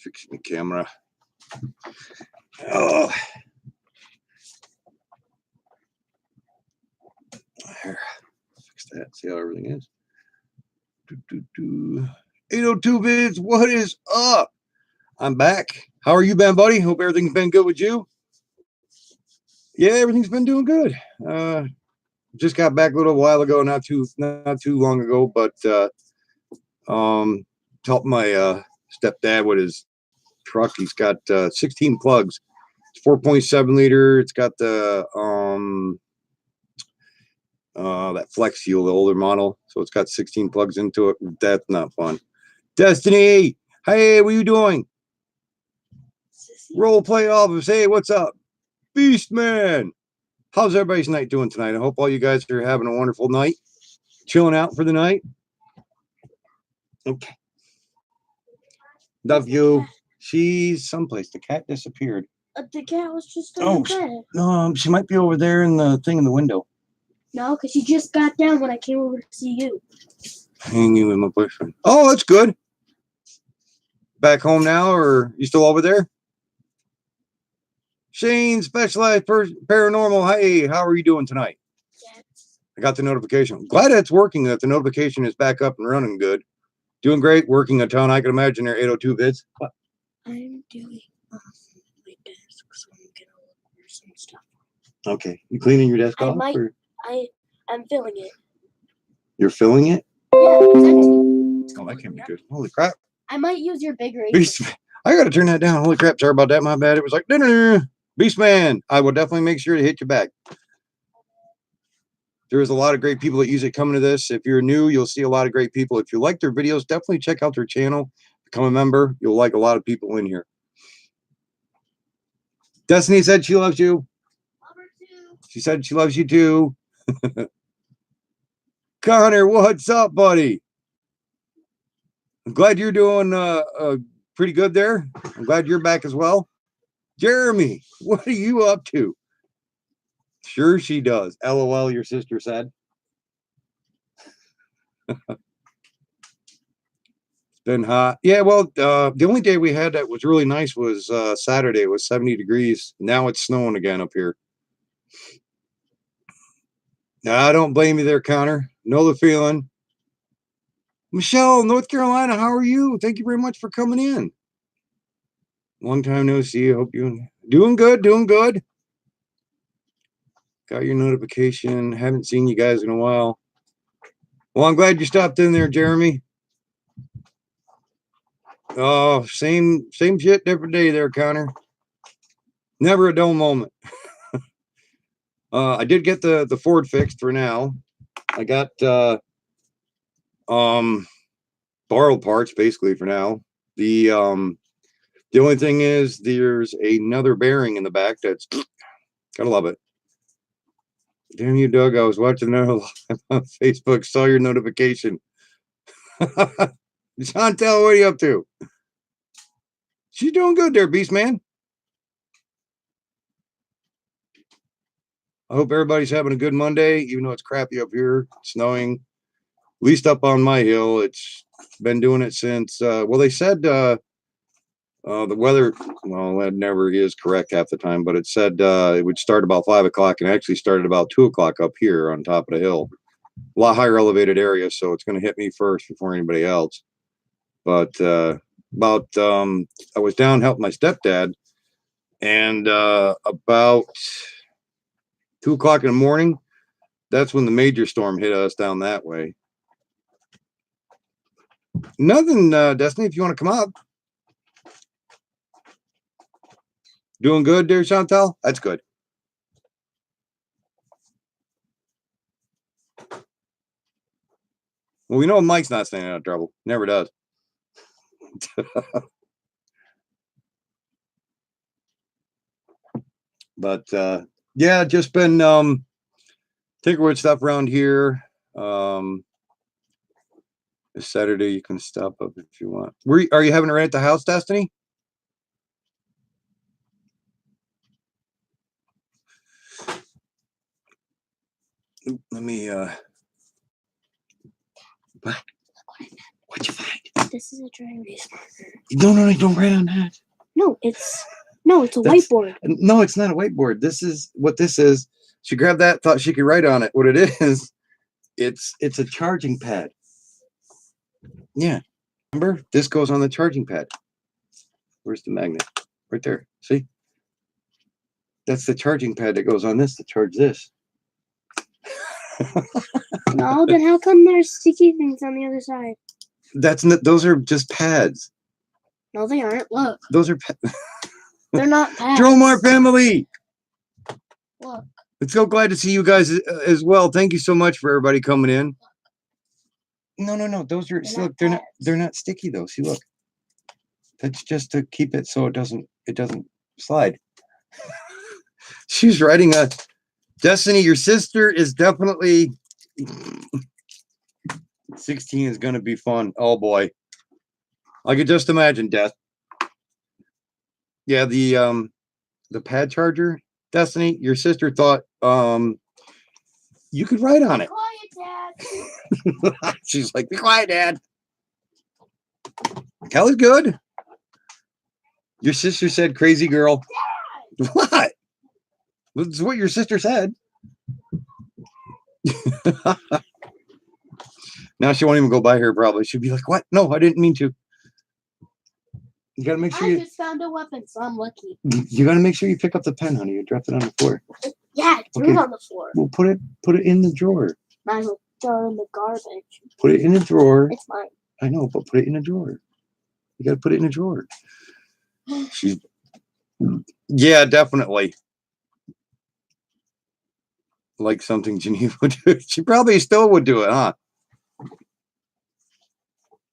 Fixing the camera. Oh. There. Fix that. See how everything is. 802 vids. What is up? I'm back. How are you been, buddy? Hope everything's been good with you. Yeah, everything's been doing good. Just got back a little while ago, not too long ago, but helped my stepdad with his truck. He's got 16 plugs. It's 4.7 liter. It's got the that Flex Fuel, the older model. So it's got 16 plugs into it. That's not fun. Destiny, hey, what are you doing? Role play office. Hey, what's up? Beast Man. How's everybody's night doing tonight? I hope all you guys are having a wonderful night. Chilling out for the night. Okay. Love you. She's someplace. The cat disappeared. The cat was just on the bed. No, she might be over there in the thing in the window. No, because she just got down when I came over to see you. Hanging with my boyfriend. Oh, that's good. Back home now, or you still over there? Shane, Specialized Paranormal. Hey, how are you doing tonight? Yeah. I got the notification. Glad it's working, that the notification is back up and running good. Doing great, working a ton. I can imagine there 802 vids. What? I'm doing my desk, so I'm going to look for some stuff. Okay. You cleaning your desk off? I'm filling it. You're filling it? Yeah, it's empty. Oh, that can't be good. Holy crap. I might use your bigger Beast, I got to turn that down. Holy crap. Sorry about that. My bad. It was like, Beast Man. I will definitely make sure to hit you back. There's a lot of great people that use it coming to this. If you're new, you'll see a lot of great people. If you like their videos, definitely check out their channel. Become a member. You'll like a lot of people in here. Destiny said she loves you. Love her too. She said she loves you too. Connor, what's up, buddy? I'm glad you're doing pretty good there. I'm glad you're back as well. Jeremy, what are you up to? Sure she does. LOL, your sister said. It's been hot. Yeah, well, the only day we had that was really nice was Saturday. It was 70 degrees. Now it's snowing again up here. Now, I don't blame you there, Connor. Know the feeling. Michelle, North Carolina, how are you? Thank you very much for coming in. Long time no see. Hope you're doing good, doing good. Got your notification. Haven't seen you guys in a while. Well, I'm glad you stopped in there, Jeremy. Oh, same shit, different day there, Connor. Never a dull moment. I did get the Ford fixed for now. I got borrowed parts basically for now. The only thing is there's another bearing in the back that's gotta love it. Damn you, Doug. I was watching another live on Facebook, saw your notification. Chantel, what are you up to? She's doing good there, Beast Man. I hope everybody's having a good Monday, even though it's crappy up here, snowing. At least up on my hill, it's been doing it since, well, they said the weather, well, that never is correct half the time, but it said it would start about 5 o'clock and actually started about 2 o'clock up here on top of the hill. A lot higher elevated area, so it's going to hit me first before anybody else. But I was down helping my stepdad, and about 2 o'clock in the morning, that's when the major storm hit us down that way. Nothing, Destiny, if you want to come up. Doing good there, Chantal? That's good. Well, we know Mike's not staying out of trouble. Never does. But yeah, just been tinkering with stuff around here. This Saturday you can stop up if you want. Are you having it right at the house, Destiny? Let me what'd you find? This is a dry erase marker. No, don't write on that. No, it's a whiteboard. No, it's not a whiteboard. This is what this is. She grabbed that, thought she could write on it. What it is, it's a charging pad. Yeah. Remember? This goes on the charging pad. Where's the magnet? Right there. See? That's the charging pad that goes on this to charge this. No, then how come there's sticky things on the other side? Those are just pads. No, they aren't. Look. Those are They're not pads. Dromar family. Look. I'm so glad to see you guys as well. Thank you so much for everybody coming in. No. Those are look, they're not sticky though. See, look. That's just to keep it so it doesn't slide. She's writing a Destiny, your sister is definitely 16 is gonna be fun. Oh boy. I could just imagine, Death. Yeah, the pad charger, Destiny, your sister thought you could write on it. Quiet, Dad. She's like, be quiet, Dad. Kelly's good. Your sister said crazy girl. Dad! What? That's what your sister said. Now she won't even go by her probably. She'll be like, what? No, I didn't mean to. You gotta make sure I just found a weapon, so I'm lucky. You gotta make sure you pick up the pen, honey. You dropped it on the floor. Yeah, I threw it on the floor. Well, put it in the drawer. Might as well throw it in the garbage. Put it in the drawer. It's mine. I know, but put it in a drawer. You gotta put it in a drawer. Yeah, definitely. Like something Geneva would do. She probably still would do it, huh?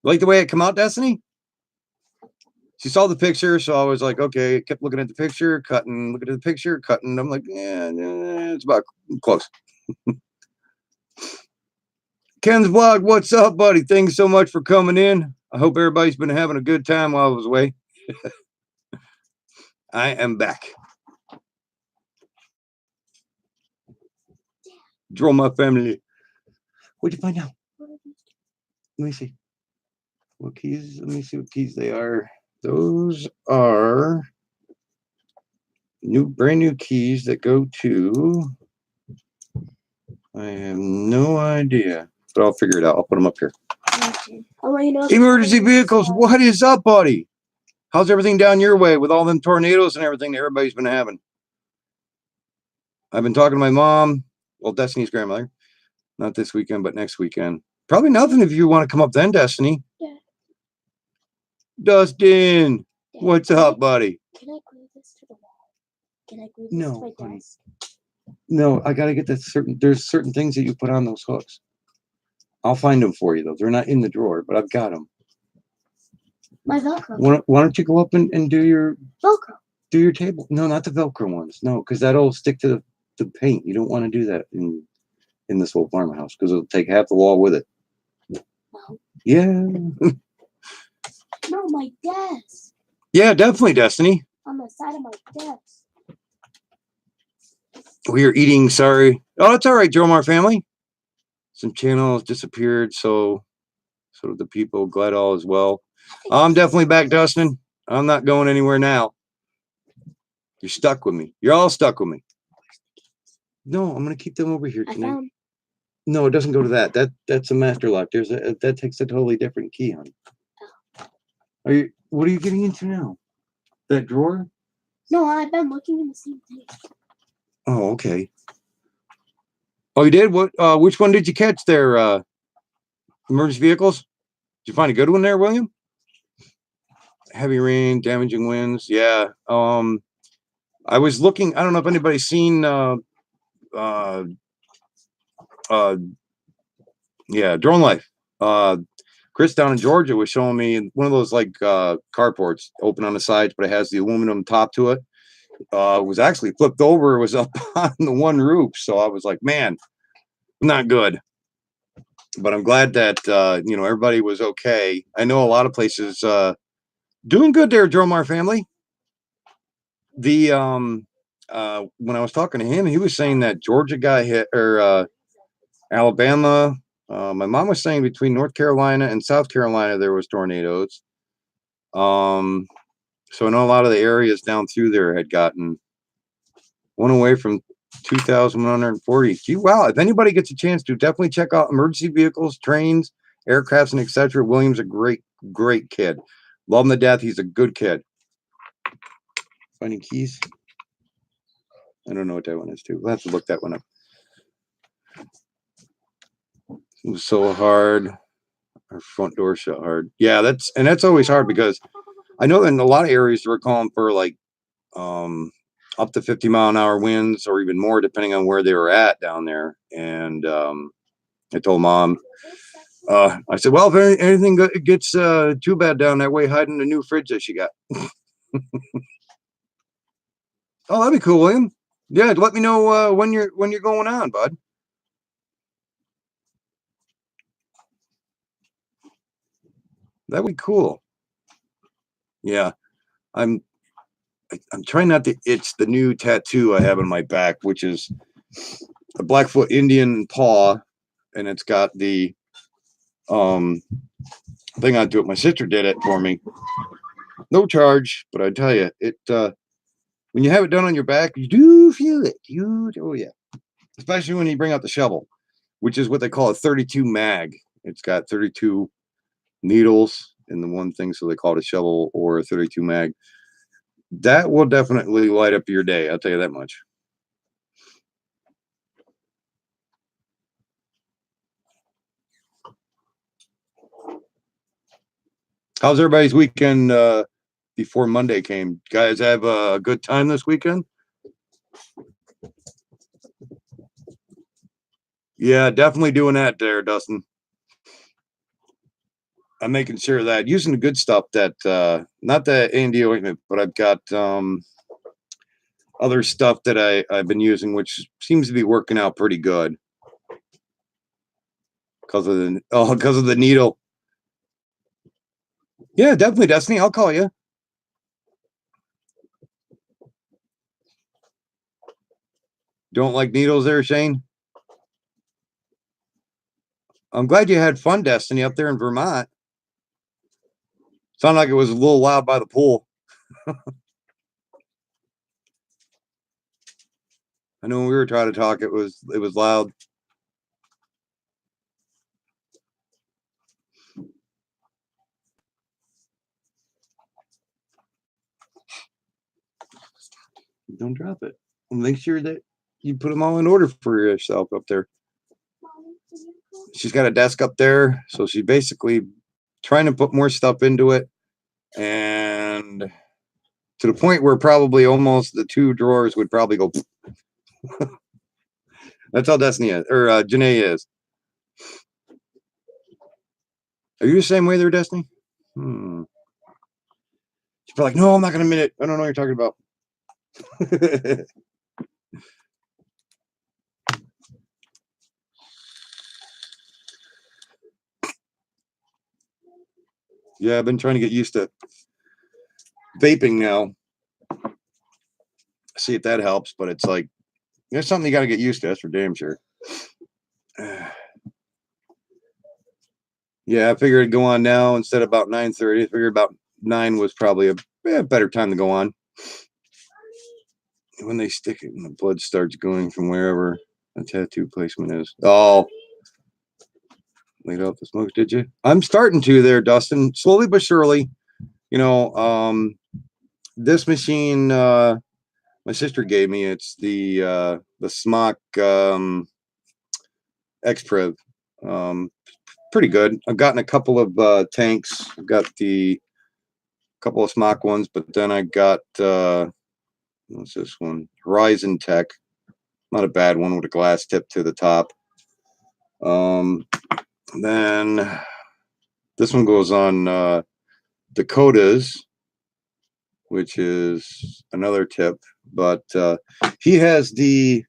Like the way it come out, Destiny? She saw the picture, so I was like, okay, kept looking at the picture, cutting, looking at the picture, cutting. I'm like, yeah, it's about close. Ken's vlog, what's up, buddy? Thanks so much for coming in. I hope everybody's been having a good time while I was away. I am back. Draw my family. What'd you find out? Let me see. What keys? Let me see what keys they are. Those are brand new keys that go to. I have no idea, but I'll figure it out. I'll put them up here. I'll let you know. Emergency vehicles. What is up, buddy? How's everything down your way with all them tornadoes and everything that everybody's been having? I've been talking to my mom, well, Destiny's grandmother, not this weekend, but next weekend. Probably nothing if you want to come up then, Destiny. Yeah. Dustin, what's up, buddy? Can I glue this to the wall? Can I glue this to my desk? No, I gotta get there's certain things that you put on those hooks. I'll find them for you though. They're not in the drawer, but I've got them. My Velcro. Why don't you go up and do your Velcro? Do your table. No, not the Velcro ones. No, because that'll stick to the paint. You don't want to do that in this old farmhouse because it'll take half the wall with it. No. Yeah. No, my desk. Yeah, definitely, Destiny. On the side of my desk. We are eating, sorry. Oh, it's all right, Dromar family. Some channels disappeared, so did the people. Glad all is well. I'm definitely back, Dustin. I'm not going anywhere now. You're stuck with me. You're all stuck with me. No, I'm gonna keep them over here tonight. No, it doesn't go to that. That's a master lock. That takes a totally different key, honey. What are you getting into now? That drawer? No, I've been looking in the same thing. Oh, okay. Oh, you did? What? Which one did you catch there? Emergency vehicles? Did you find a good one there, William? Heavy rain, damaging winds. Yeah. I was looking. I don't know if anybody's seen. Yeah, Drone Life. Chris down in Georgia was showing me one of those like carports open on the sides, but it has the aluminum top to it. Was actually flipped over. It was up on the one roof. So I was like, man, not good. But I'm glad that everybody was okay. I know a lot of places doing good there, Dromar family. The when I was talking to him, he was saying that Georgia got hit or Alabama, My mom was saying between North Carolina and South Carolina there was tornadoes. So I know a lot of the areas down through there had gotten one away from 2,140. Gee, wow! If anybody gets a chance to, definitely check out emergency vehicles, trains, aircrafts, and etc. William's a great, great kid. Love him to death. He's a good kid. Finding keys. I don't know what that one is too. We'll have to look that one up. It was so hard. Our front door shut hard. Yeah, that's always hard because I know in a lot of areas we're calling for like up to 50-mile-an-hour winds or even more depending on where they were at down there. And I told Mom, I said, well, if anything gets too bad down that way, hide in the new fridge that she got. Oh, that'd be cool, William. Yeah, let me know when you're going on, bud. That would be cool. Yeah, I'm trying not to itch the new tattoo I have on my back, which is a Blackfoot Indian paw, and it's got the thing onto it. My sister did it for me, no charge, but I tell you, it when you have it done on your back, you do feel it. Oh yeah, especially when you bring out the shovel, which is what they call a 32 mag. It's got 32 needles in the one thing, so they call it a shovel or a 32 mag. That will definitely light up your day. I'll tell you that much. How's everybody's weekend before Monday came? Guys have a good time this weekend? Yeah, definitely doing that there, Dustin. I'm making sure that using the good stuff that not the A&D ointment, but I've got other stuff that I've been using, which seems to be working out pretty good because of the needle. Yeah, definitely, Destiny. I'll call you. Don't like needles there, Shane? I'm glad you had fun, Destiny, up there in Vermont. Sounded like it was a little loud by the pool. I know when we were trying to talk, it was loud. Don't drop it. Make sure that you put them all in order for yourself up there. She's got a desk up there, so she's basically trying to put more stuff into it, and to the point where probably almost the two drawers would probably go. That's how Destiny is, or Janae is. Are you the same way there, Destiny? She's like, no, I'm not going to admit it. I don't know what you're talking about. Yeah, I've been trying to get used to vaping now. See if that helps, but it's like there's something you got to get used to. That's for damn sure. Yeah, I figured it'd go on now instead of about 9:30. I figured about 9 was probably a better time to go on. When they stick it and the blood starts going from wherever a tattoo placement is. Oh, laid off the smoke, did you? I'm starting to there, Dustin. Slowly but surely. You know, this machine my sister gave me, it's the Smock X-Priv. Pretty good. I've gotten a couple of tanks. I've got the couple of Smock ones, but then I got what's this one? Horizon Tech. Not a bad one with a glass tip to the top. Then this one goes on Dakota's, which is another tip, but he has the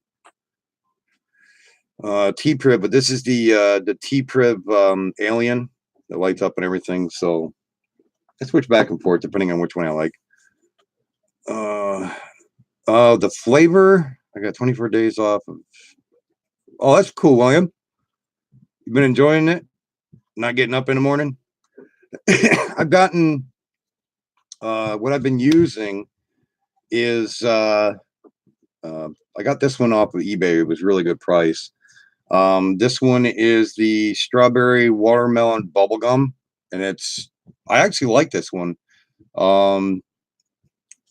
T-Prib, but this is the T-Prib Alien that lights up and everything. So I switch back and forth depending on which one I like. The flavor, I got 24 days off. Oh, that's cool, William. You've been enjoying it? Not getting up in the morning? I've gotten what I've been using is I got this one off of eBay. It was really good price. This one is the strawberry watermelon bubble gum, and I actually like this one. Um,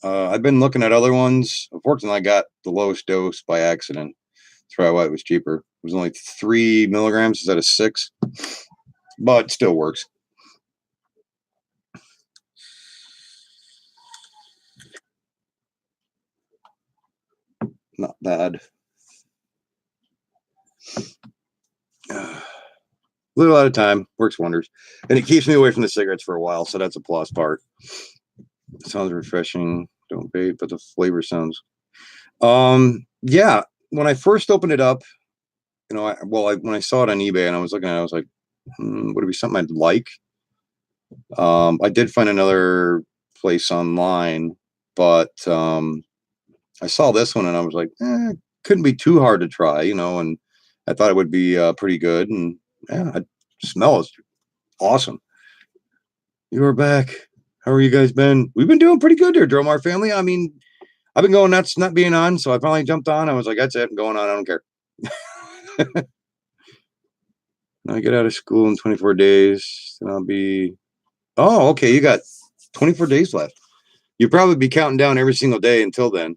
I've been looking at other ones. Unfortunately, I got the lowest dose by accident. That's probably why it was cheaper. It was only 3 milligrams instead of 6, but still works. Not bad. Little at a time, works wonders, and it keeps me away from the cigarettes for a while, so that's a plus part. It sounds refreshing. Don't vape, but the flavor sounds. Yeah. When I first opened it up, when I saw it on eBay and I was looking at it, I was like, would it be something I'd like? I did find another place online, but I saw this one and I was like, couldn't be too hard to try, and I thought it would be pretty good. And yeah, it smells awesome. You are back. How are you guys been? We've been doing pretty good here, Dromar family. I mean, I've been going nuts not being on, so I finally jumped on. I was like, that's it, I'm going on. I don't care. Now I get out of school in 24 days, and I'll be. Oh, okay. You got 24 days left. You'll probably be counting down every single day until then.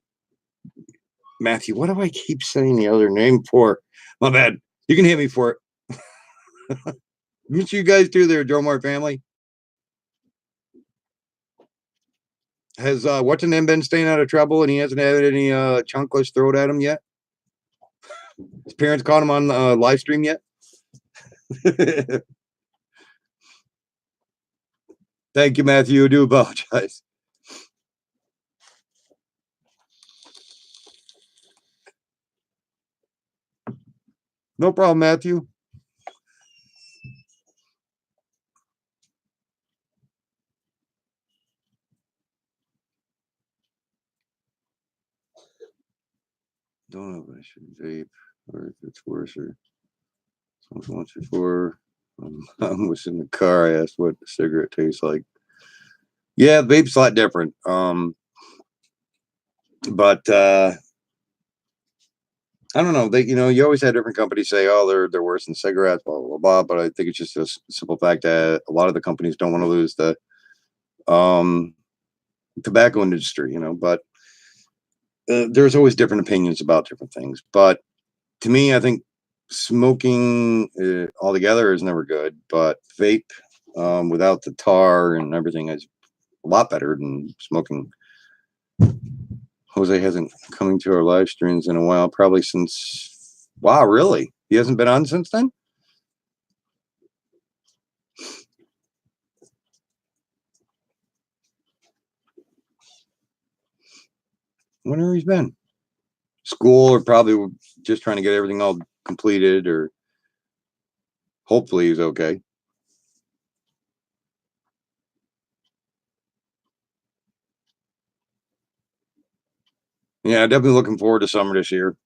Matthew, what do I keep saying the other name for? My bad. You can hit me for it. What you guys do there, Dromar family? Has what's name been staying out of trouble and he hasn't had any chunkless thrown at him yet? His parents caught him on the live stream yet? Thank you, Matthew. I do apologize. No problem, Matthew. Don't know if I should vape or if it's worse or something once before. I was in the car. I asked what a cigarette tastes like. Yeah, vape's a lot different. But I don't know. You always had different companies say, "Oh, they're worse than cigarettes," blah blah blah. But I think it's just a simple fact that a lot of the companies don't want to lose the um, tobacco industry. But there's always different opinions about different things. But to me, I think smoking altogether is never good. But vape without the tar and everything is a lot better than smoking. Jose hasn't coming to our live streams in a while, probably since. Wow, really? He hasn't been on since then? Wonder he's been. School, or probably just trying to get everything all completed, or hopefully he's okay. Yeah, definitely looking forward to summer this year.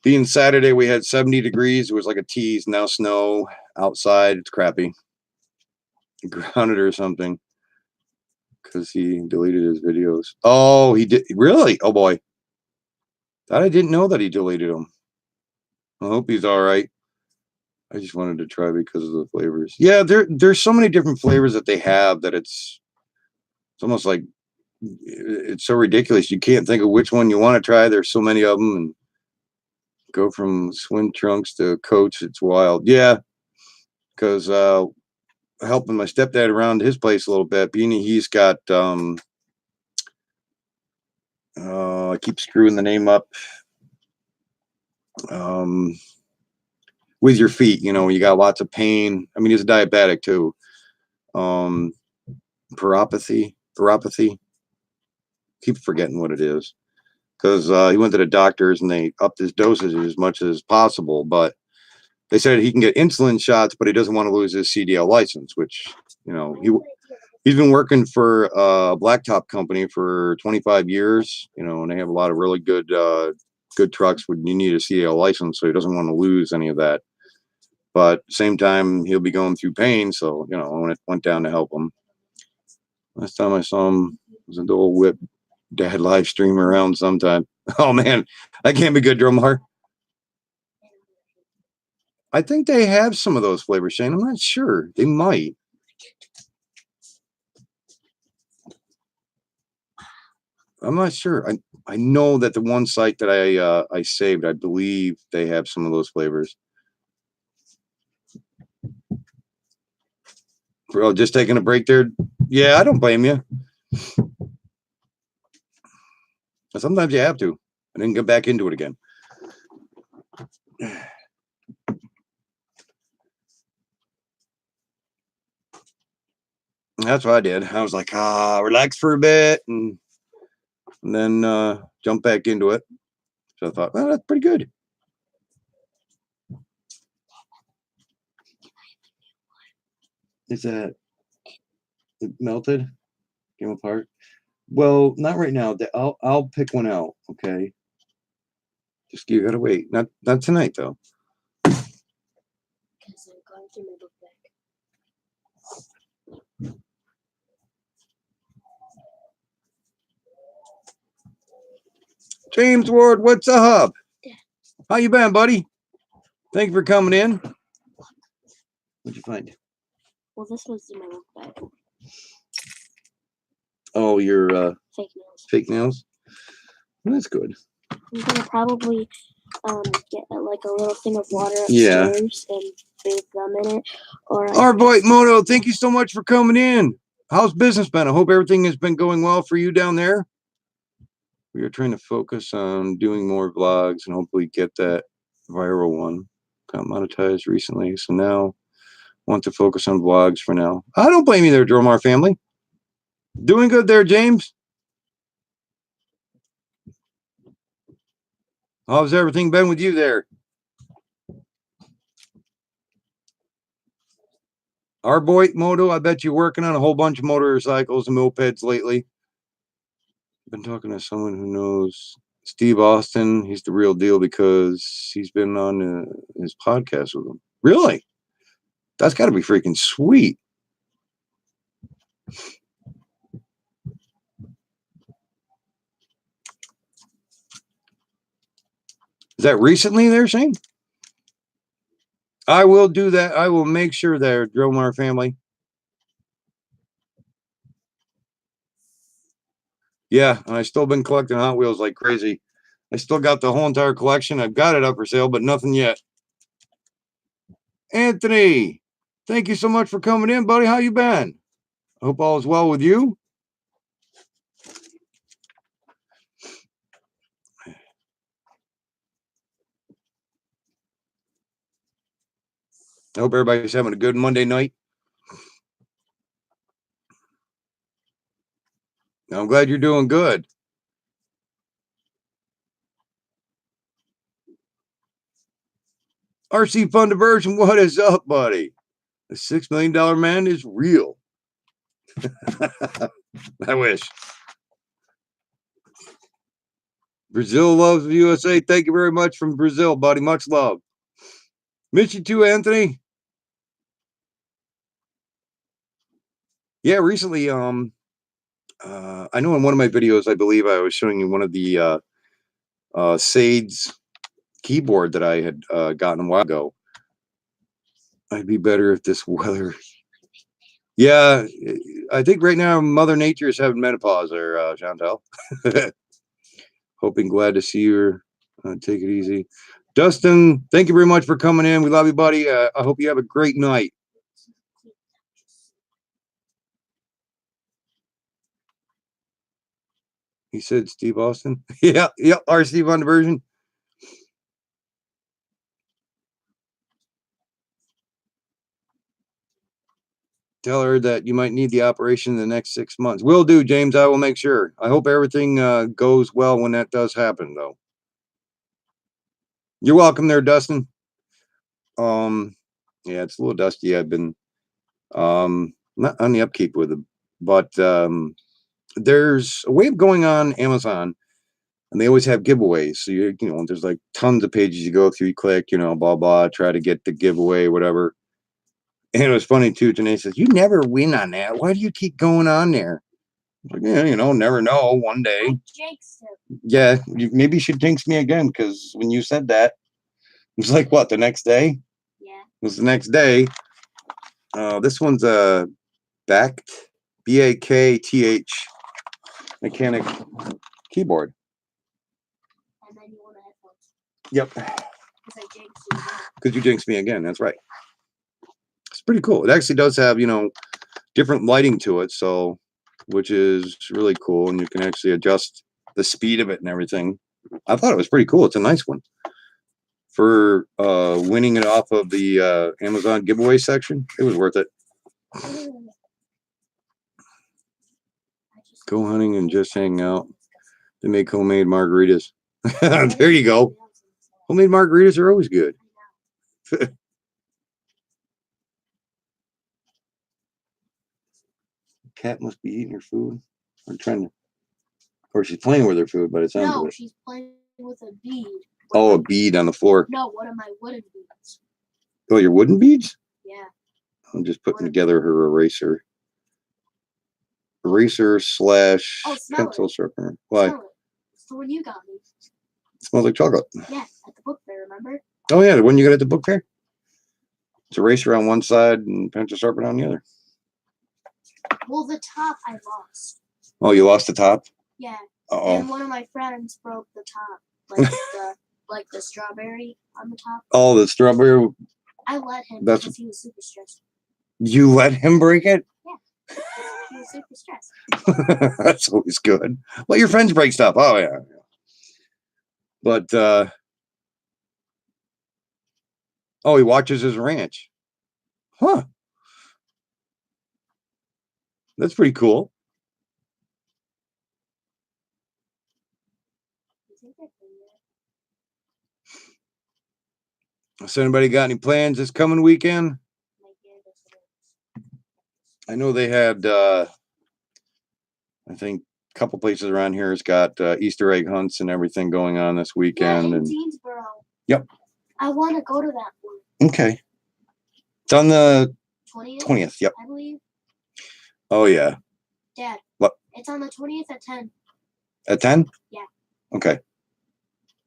Being Saturday, we had 70 degrees. It was like a tease. Now snow outside. It's crappy. Grounded or something because he deleted his videos. Oh, he did? Really? Oh boy. That I didn't know that he deleted them. I hope he's all right. I just wanted to try because of the flavors. Yeah, there's so many different flavors that they have that it's almost like it's so ridiculous. You can't think of which one you want to try. There's so many of them, and go from swim trunks to coats. It's wild. Yeah, because helping my stepdad around his place a little bit. He's got I keep screwing the name up. With your feet, you got lots of pain. I mean, he's a diabetic too. Neuropathy. Keep forgetting what it is because he went to the doctors and they upped his dosage as much as possible. But they said he can get insulin shots, but he doesn't want to lose his CDL license, which he's been working for a blacktop company for 25 years. And they have a lot of really good trucks when you need a CDL license, so he doesn't want to lose any of that. but same time he'll be going through pain. So you know, I went down to help him. Last time I saw him was an old whip dad live stream around sometime. Oh man, that can't be good, Dromar. I think they have some of those flavors, Shane. I'm not sure. They might. I'm not sure. I know that the one site that I saved, I believe they have some of those flavors. Bro, just taking a break there. Yeah, I don't blame you. Sometimes you have to, and then get back into it again. That's what I did. I was like, relax for a bit, and then jump back into it. So I thought, well, that's pretty good. Is that it melted? Came apart? Well, not right now. I'll pick one out. Okay. Just you gotta wait. Not tonight though. Because I'm going through my book bag. James Ward, what's up? How you been, buddy? Thank you for coming in. What'd you find? Well, this was in my book bag. Oh, your Fake nails. fake nails. Well, that's good. I'm gonna probably get like a little thing of water Yeah. upstairs and bathe them in it. Or Our boy Moto, thank you so much for coming in. How's business been? I hope everything has been going well for you down there. We are trying to focus on doing more vlogs and hopefully get that viral one. Got monetized recently, so now want to focus on vlogs for now. I don't blame you there, Dromar family. Doing good there, James. How's everything been with you there? Our boy Moto, I bet you're working on a whole bunch of motorcycles and mopeds lately. Been talking to someone who knows Steve Austin. He's the real deal because he's been on his podcast with him. Really? That's got to be freaking sweet. Is that recently there, Shane? I will do that. I will make sure there, Dromar family. Yeah, and I've still been collecting Hot Wheels like crazy. I still got the whole entire collection. I've got it up for sale, but nothing yet. Anthony, thank you so much for coming in, buddy. How you been? I hope all is well with you. I hope everybody's having a good Monday night. I'm glad you're doing good. RC Fun Diversion, what is up, buddy? The $6 million man is real. I wish. Brazil loves the USA. Thank you very much from Brazil, buddy. Much love. Miss you too, Anthony. Yeah, recently, I know in one of my videos, I believe I was showing you one of the Sades keyboard that I had gotten a while ago. I'd be better if this weather. Yeah, I think right now Mother Nature is having menopause there, Chantal. Hoping glad to see you. Take it easy. Dustin, thank you very much for coming in. We love you, buddy. I hope you have a great night. He said Steve Austin. Yeah, our Steve on the version. Tell her that you might need the operation in the next 6 months. Will do, James. I will make sure. I hope everything goes well when that does happen, though. You're welcome there, Dustin. Yeah, it's a little dusty. I've been not on the upkeep with it, but there's a way of going on Amazon And they always have giveaways. So you know, there's like tons of pages you go through, you click, you know, blah blah, try to get the giveaway, whatever. And it was funny too. Janae says, "You never win on that. Why do you keep going on there?" I'm like, yeah, you know, never know. One day, yeah, maybe you should jinx me again, because when you said that, it was like what, the next day? Yeah. It was the next day. This one's a backed BAKTH mechanic keyboard. And then you want to headphones. Yep. Because I jinxed you again. Because you jinxed me again. That's right. It's pretty cool. It actually does have, you know, different lighting to it, so which is really cool, and you can actually adjust the speed of it and everything. I thought it was pretty cool. It's a nice one. For winning it off of the Amazon giveaway section, it was worth it. Go hunting and just hang out. They make homemade margaritas. There you go. Homemade margaritas are always good. Cat must be eating her food. Or trying to. Or she's playing with her food, but it sounds like. She's playing with a bead. Oh, a bead on the floor. No, one of my wooden beads. Oh, your wooden beads? Yeah. I'm just putting together her eraser. Eraser slash pencil sharpener. Why? It's the one you got me. It smells like chocolate. Yeah, at the book fair, remember? Oh, yeah, the one you got at the book fair? It's eraser on one side and pencil sharpener on the other. Well, the top I lost. Oh, you lost the top? Yeah. Uh-oh. And one of my friends broke the top. Like the strawberry on the top. Oh, the strawberry. I let him because he was super stressed. You let him break it? Yeah. He was super stressed. That's always good. Let your friends break stuff. Oh, yeah. But, oh, he watches his ranch. Huh. That's pretty cool. So anybody got any plans this coming weekend? I know they had, I think a couple places around here has got Easter egg hunts and everything going on this weekend. Yeah, in and Deansboro. Yep. I want to go to that one. Okay. It's on the 20th. Yep. I believe. Oh, yeah. Dad. What? It's on the 20th at 10. At 10? Yeah. Okay.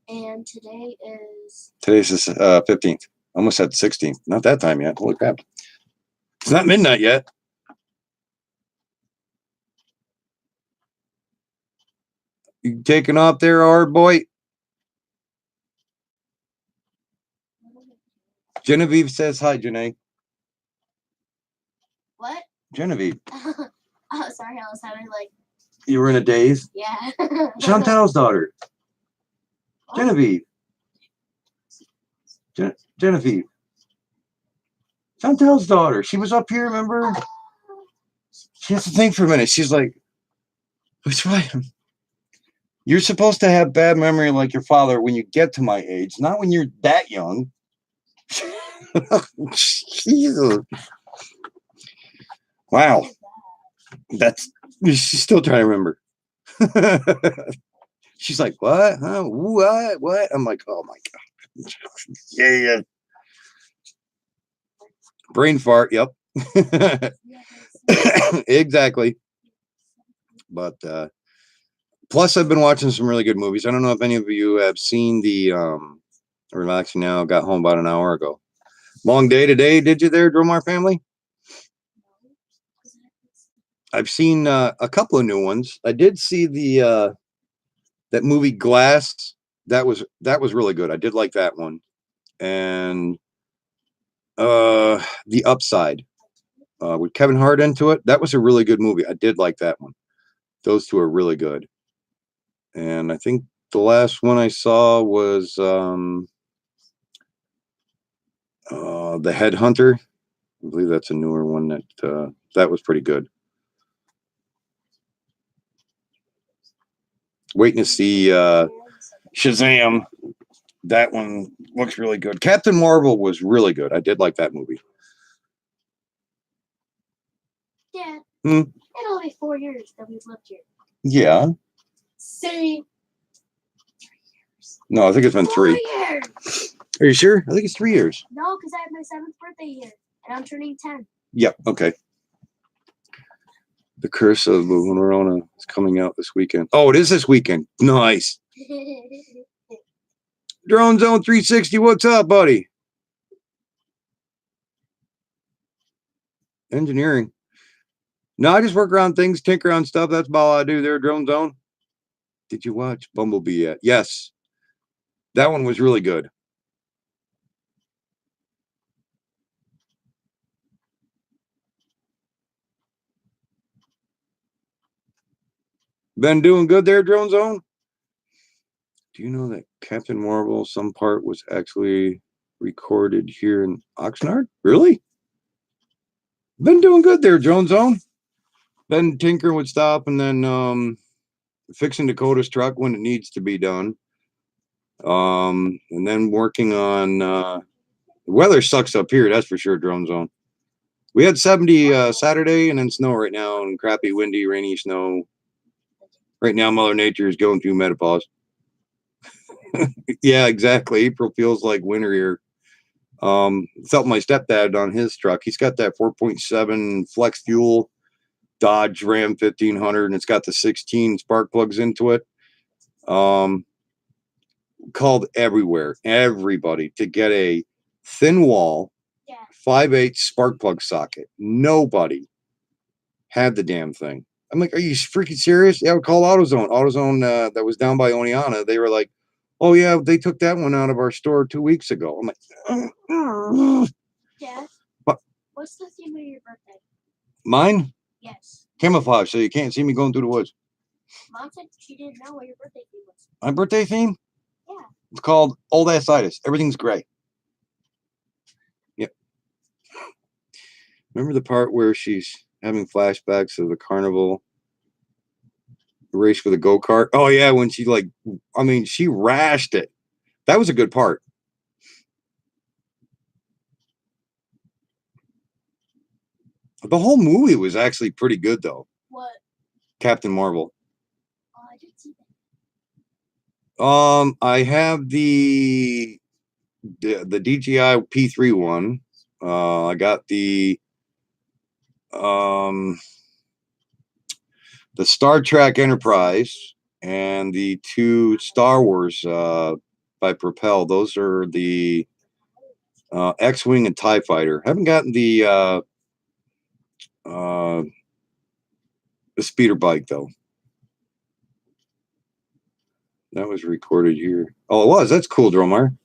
And today is... Today's the 15th. Almost said 16th. Not that time yet. Holy crap. It's not midnight yet. You taking off there, hard boy? Genevieve says hi, Janae. What? Genevieve. Oh, sorry, I was having like... You were in a daze? Yeah. Chantel's daughter. Oh. Genevieve. Genevieve. Chantel's daughter. She was up here, remember? She has to think for a minute. She's like, which way? You're supposed to have bad memory like your father when you get to my age, not when you're that young. Jesus. Wow. That's, she's still trying to remember. She's like, what? Huh? What? I'm like, oh my God. Yeah. Brain fart. Yep. Exactly. But plus I've been watching some really good movies. I don't know if any of you have seen the Relaxing Now. Got home about an hour ago. Long day today. Did you there, Dromar family? I've seen a couple of new ones. I did see the that movie Glass. That was really good. I did like that one. And The Upside with Kevin Hart into it. That was a really good movie. I did like that one. Those two are really good. And I think the last one I saw was The Headhunter. I believe that's a newer one that was pretty good. Waiting to see Shazam. That one looks really good. Captain Marvel was really good. I did like that movie. Yeah. It'll be 4 years that we've lived here. Yeah. See, years. No, I think it's been 3. 4 years. Are you sure? I think it's 3 years. No, because I had my 7th birthday year, and I'm turning 10. Yep. Okay. The Curse of Verona is coming out this weekend. Oh, it is this weekend. Nice. Drone Zone 360. What's up, buddy? Engineering. No, I just work around things, tinker on stuff. That's about all I do there, Drone Zone. Did you watch Bumblebee yet? Yes. That one was really good. Been doing good there, Drone Zone? Do you know that Captain Marvel, some part was actually recorded here in Oxnard? Really? Been doing good there, Drone Zone. Been tinkering with stuff and then fixing Dakota's truck when it needs to be done. And then working on the weather sucks up here, that's for sure, Drone Zone. We had 70 Saturday and then snow right now, and crappy, windy, rainy snow. Right now, Mother Nature is going through menopause. Yeah, exactly. April feels like winter here. Felt my stepdad on his truck. He's got that 4.7 flex fuel Dodge Ram 1500, and it's got the 16 spark plugs into it. Called everybody to get a thin wall 5/8 spark plug socket. Nobody had the damn thing. I'm like, are you freaking serious? Yeah, we called AutoZone. AutoZone that was down by Oneana. They were like, oh yeah, they took that one out of our store 2 weeks ago. I'm like, Dad, what? What's the theme of your birthday? Mine? Yes. Camouflage, so you can't see me going through the woods. Mom said she didn't know what your birthday theme was. My birthday theme? Yeah. It's called Old Assitis. Everything's gray. Yep. Remember the part where she's having flashbacks of the carnival race for the go-kart? Oh yeah, when she she rashed it. That was a good part. The whole movie was actually pretty good though. What? Captain Marvel. Oh, I didn't see that. I have the DJI P3 one. I got the Star Trek Enterprise and the 2 Star Wars by Propel. Those are the X-Wing and TIE Fighter. Haven't gotten the speeder bike though. That was recorded here. Oh, it was. That's cool, Dromar.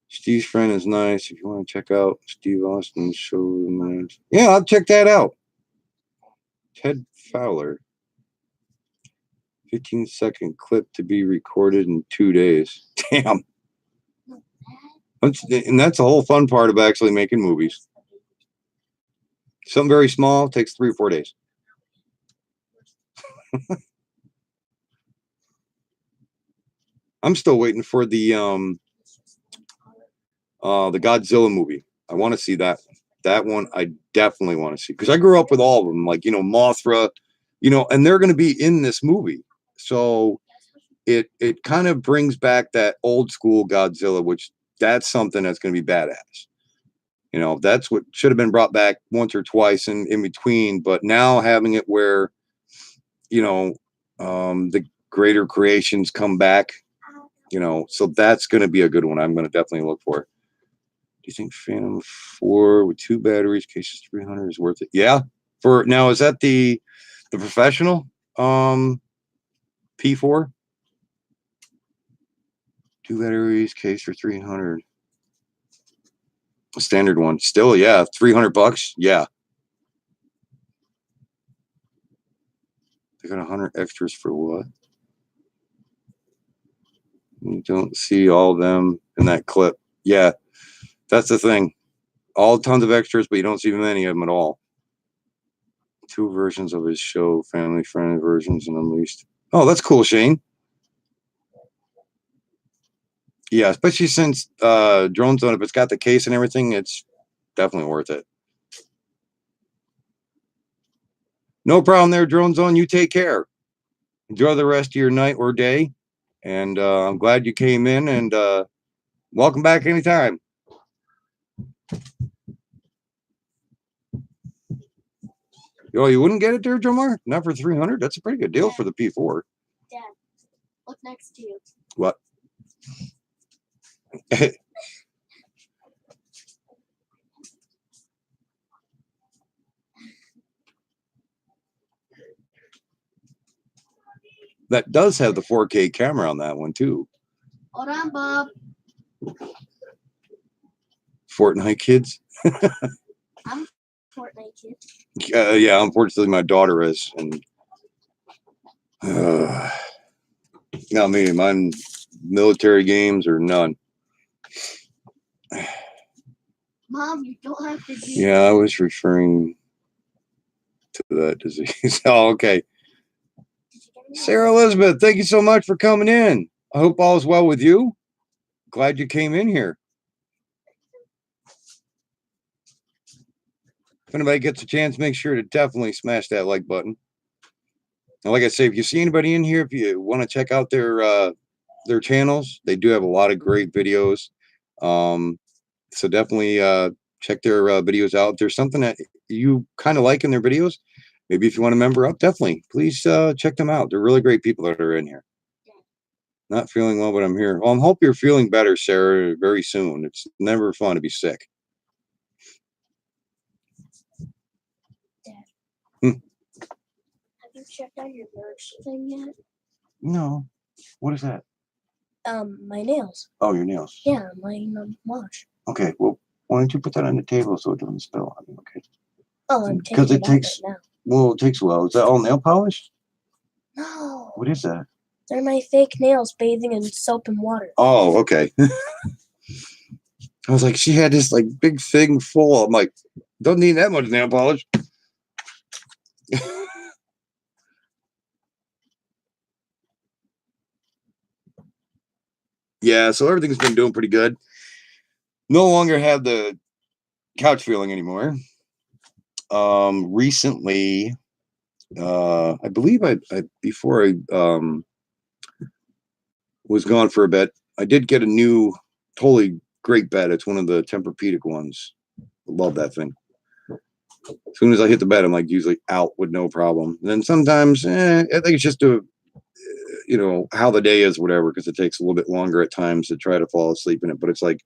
Steve's friend is nice. If you want to check out Steve Austin's show, yeah, I'll check that out. Ted Fowler. 15-second clip to be recorded in 2 days. Damn. And that's the whole fun part of actually making movies. Something very small takes 3 or 4 days. I'm still waiting for the Godzilla movie. I want to see that one. That one I definitely want to see because I grew up with all of them, like Mothra, and they're going to be in this movie. So it kind of brings back that old school Godzilla, which that's something that's going to be badass. That's what should have been brought back once or twice in between, but now having it where the greater creations come back, so that's going to be a good one. I'm going to definitely look for it. Do you think Phantom 4 with 2 batteries, cases 300 is worth it? Yeah. For now, is that the professional P4? 2 batteries, case for 300. Standard one. Still, yeah, $300. Yeah. They got 100 extras for what? You don't see all of them in that clip. Yeah, that's the thing. All tons of extras, but you don't see many of them at all. 2 versions of his show, family-friendly versions and Unleashed. Oh, that's cool, Shane. Yeah, especially since Drone Zone, if it's got the case and everything, it's definitely worth it. No problem there, Drone Zone. You take care. Enjoy the rest of your night or day. And I'm glad you came in, and welcome back anytime. Oh, you wouldn't get it there, Jomar? Not for 300? That's a pretty good deal for the P4. Dad, look next to you. What? That does have the 4K camera on that one too. Hold on, Bob. Fortnite kids. I'm Fortnite kid. Yeah, unfortunately, my daughter is, and not me. Mine military games or none. Mom, you don't have to do. Yeah, I was referring to that disease. Oh, okay. Sarah Elizabeth, thank you so much for coming in. I hope all is well with you. Glad you came in here. If anybody gets a chance, make sure to definitely smash that like button. And like I say, if you see anybody in here, if you want to check out their channels, they do have a lot of great videos. So definitely check their videos out. If there's something that you kind of like in their videos, maybe if you want to member up, definitely please check them out. They're really great people that are in here. Not feeling well, but I'm here. Well, I hope you're feeling better, Sarah, very soon. It's never fun to be sick. Dad, Hmm. have you checked out your merch thing yet? No. What is that? My nails. Oh, your nails. Yeah, my wash. Okay. Well, why don't you put that on the table so it doesn't spill? I mean, okay. Oh, I'm taking Because it it takes. out right now. Well, it takes a while. Is that all nail polish? No. What is that? They're my fake nails bathing in soap and water. Oh, okay. I was like, she had this like big thing full. I'm like, don't need that much nail polish. Yeah, so everything's been doing pretty good. No longer have the couch feeling anymore. Recently, I believe I before I was gone for a bit, I did get a new, totally great bed. It's one of the Tempur-Pedic ones. I love that thing. As soon as I hit the bed, I'm like usually out with no problem. And then sometimes, I think it's just how the day is, whatever, because it takes a little bit longer at times to try to fall asleep in it. But it's like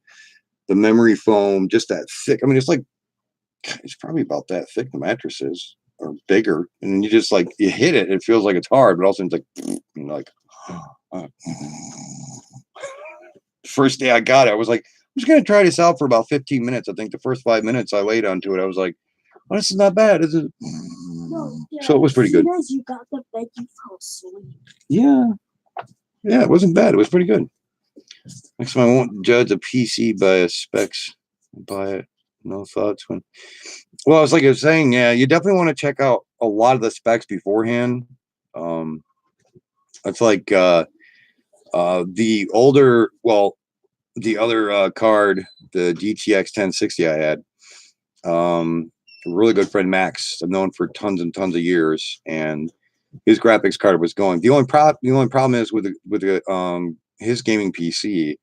the memory foam, just that thick. I mean, it's probably about that thick. The mattress is, or bigger, and you just like you hit it, it feels like it's hard, but also it's like, like. First day I got it, I was like, I'm just gonna try this out for about 15 minutes. I think the first 5 minutes I laid onto it, I was like, well, this is not bad, is it? No, So it was pretty good. As soon as you got the bed, you fell asleep. Yeah, it wasn't bad. It was pretty good. Next time I won't judge a PC by its specs. Buy it. No thoughts when. Well, it's like I was saying, yeah, you definitely want to check out a lot of the specs beforehand. It's like the older, well, the other card, the GTX 1060 I had, a really good friend Max, I've known for tons and tons of years, and his graphics card was going. The only problem is with his gaming PC,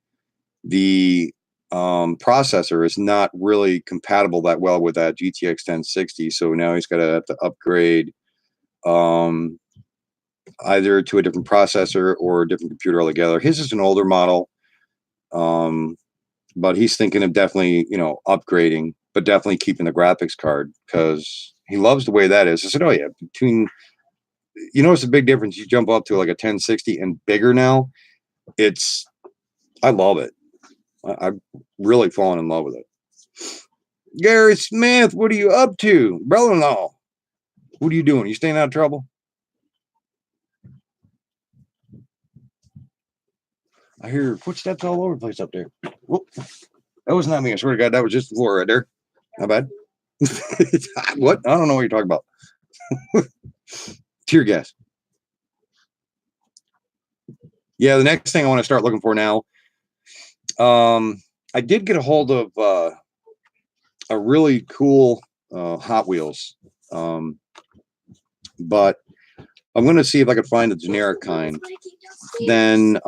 the processor is not really compatible that well with that GTX 1060. So now he's got to have to upgrade either to a different processor or a different computer altogether. His is an older model, but he's thinking of definitely, upgrading, but definitely keeping the graphics card because he loves the way that is. I said, oh yeah, it's a big difference. You jump up to like a 1060 and bigger now. I love it. I've really fallen in love with it. Gary Smith, what are you up to? Brother-in-law, what are you doing? You staying out of trouble? I hear footsteps all over the place up there. Whoop. That was not me. I swear to God, that was just the floor right there. How bad? What? I don't know what you're talking about. Tear gas. Yeah, the next thing I want to start looking for now. I did get a hold of a really cool Hot Wheels, but I'm gonna see if I can find a generic kind. Then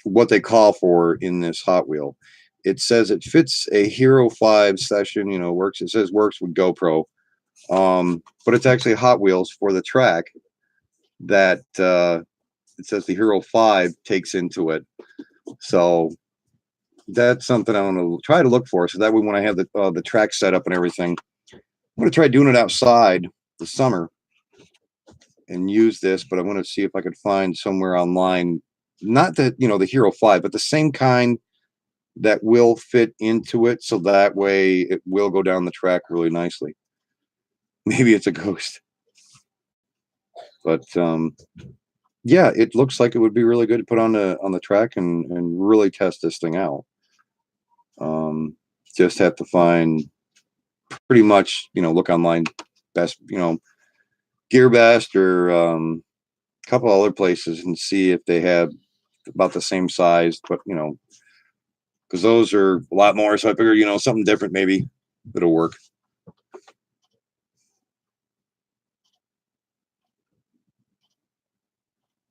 what they call for in this Hot Wheel. It says it fits a Hero 5 session, works. It says works with GoPro. But it's actually Hot Wheels for the track that it says the Hero 5 takes into it. So that's something I'm going to try to look for. So that way, when I have the track set up and everything, I'm going to try doing it outside this summer and use this. But I want to see if I could find somewhere online, not the the Hero 5, but the same kind that will fit into it. So that way, it will go down the track really nicely. Maybe it's a ghost, but yeah, it looks like it would be really good to put on the track and really test this thing out. Just have to find pretty much, look online, best, Gear Best or a couple other places and see if they have about the same size, but because those are a lot more. So I figured, something different maybe that'll work.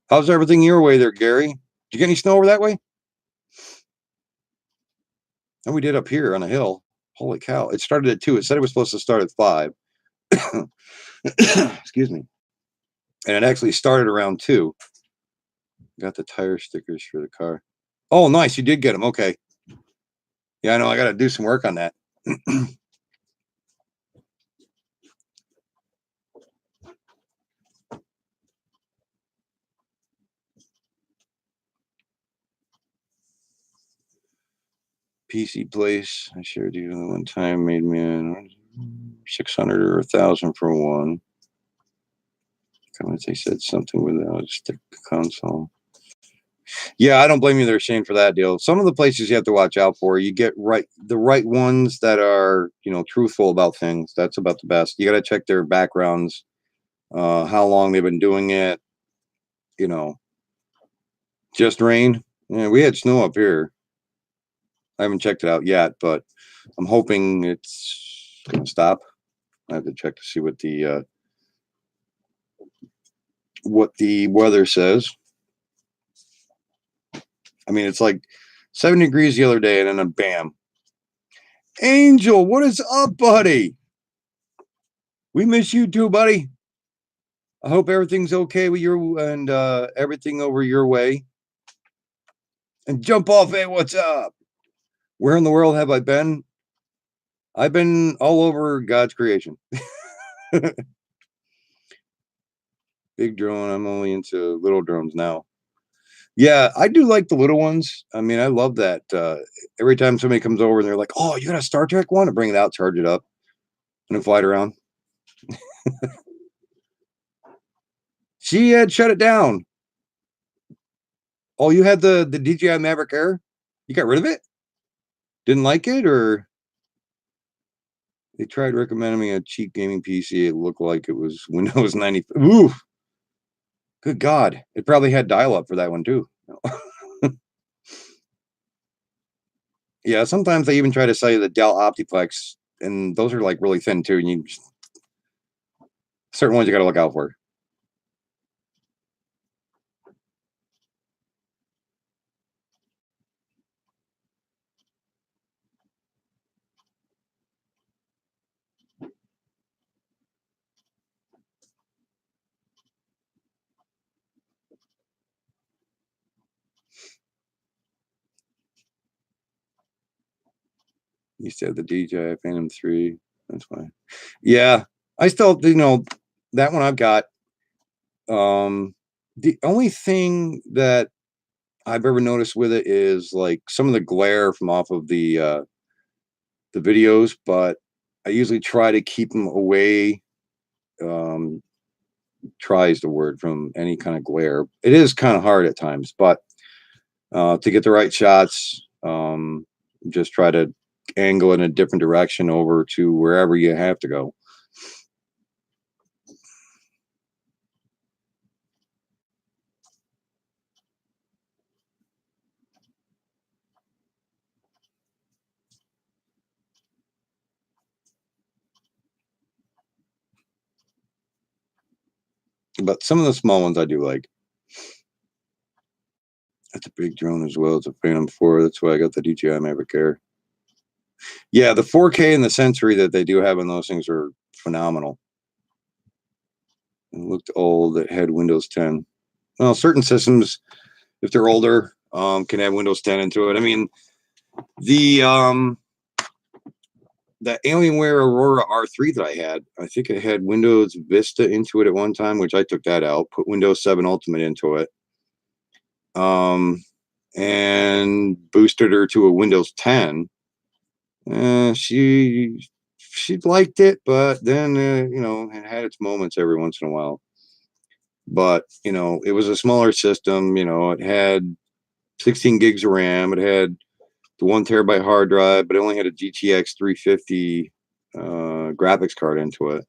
How's everything your way there, Gary? Did you get any snow over that way? And we did up here on a hill. Holy cow. It started at 2. It said it was supposed to start at 5. Excuse me. And it actually started around 2. Got the tire stickers for the car. Oh, nice. You did get them. Okay. Yeah, I know. I got to do some work on that. PC place. I shared you the one time, made me 600 or 1,000 for one. Comments, they said something without a stick console. Yeah, I don't blame you. They're ashamed for that deal. Some of the places you have to watch out for. You get the right ones that are, truthful about things. That's about the best. You got to check their backgrounds, how long they've been doing it. Just rain. Yeah, we had snow up here. I haven't checked it out yet, but I'm hoping it's gonna stop. I have to check to see what the weather says. I mean, it's like 70 degrees the other day, and then bam. Angel, what is up, buddy? We miss you too, buddy. I hope everything's okay with you and everything over your way. And jump off, hey, what's up? Where in the world have I been? I've been all over God's creation. Big drone. I'm only into little drones now. Yeah, I do like the little ones. I mean, I love that. Every time somebody comes over and they're like, "Oh, you got a Star Trek one?" to bring it out, charge it up, and then fly it around. She had shut it down. Oh, you had the DJI Maverick Air? You got rid of it? Didn't like it, or they tried recommending me a cheap gaming PC. It looked like it was Windows 90. Ooh, good God! It probably had dial-up for that one too. Yeah, sometimes they even try to sell you the Dell Optiplex, and those are like really thin too. And certain ones you got to look out for. Used to have the DJI Phantom 3. That's why. Yeah, I still, that one I've got. The only thing that I've ever noticed with it is like some of the glare from off of the videos, but I usually try to keep them away. Um, try is the word, from any kind of glare. It is kind of hard at times, but to get the right shots, just try to angle in a different direction over to wherever you have to go. But some of the small ones I do like. That's a big drone as well. It's a Phantom 4. That's why I got the DJI Mavic Air. Yeah, the 4K and the sensory that they do have on those things are phenomenal. It looked old. It had Windows 10. Well, certain systems, if they're older, can have Windows 10 into it. I mean, the Alienware Aurora R3 that I had, I think it had Windows Vista into it at one time, which I took that out, put Windows 7 Ultimate into it, and boosted her to a Windows 10. She liked it, but then it had its moments every once in a while. But it was a smaller system. It had 16 gigs of RAM. It had the 1 terabyte hard drive, but it only had a GTX 350 graphics card into it.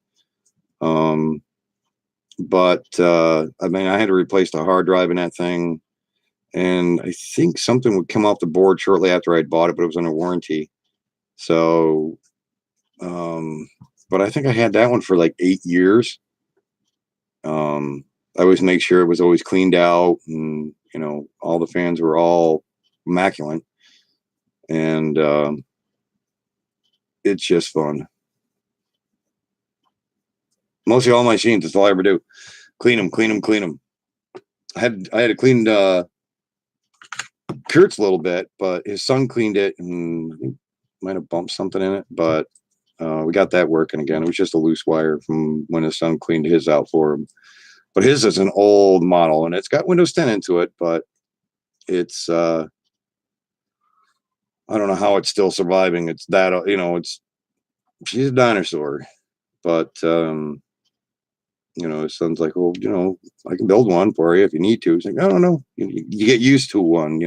But I mean, I had to replace the hard drive in that thing, and I think something would come off the board shortly after I'd bought it, but it was under warranty. So, but I think I had that one for like 8 years. I always make sure it was always cleaned out, and all the fans were all immaculate, and it's just fun. Mostly all my machines, that's all I ever do. Clean them, clean them, clean them. I had to clean Kurt's a little bit, but his son cleaned it and he might have bumped something in it, but we got that working again. It was just a loose wire from when his son cleaned his out for him. But his is an old model and it's got Windows 10 into it, but it's I don't know how it's still surviving. It's that she's a dinosaur, but his son's like, well, I can build one for you if you need to. He's like, I don't know. You get used to one,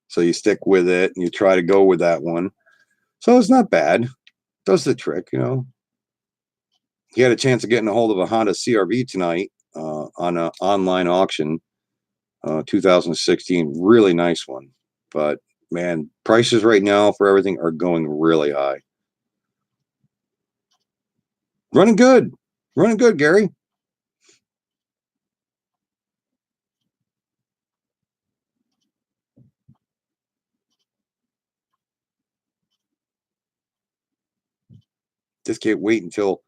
so you stick with it and you try to go with that one. So it's not bad. Does the trick, He had a chance of getting a hold of a Honda CRV tonight on an online auction, 2016. Really nice one. But man, prices right now for everything are going really high. Running good, Gary. Just can't wait until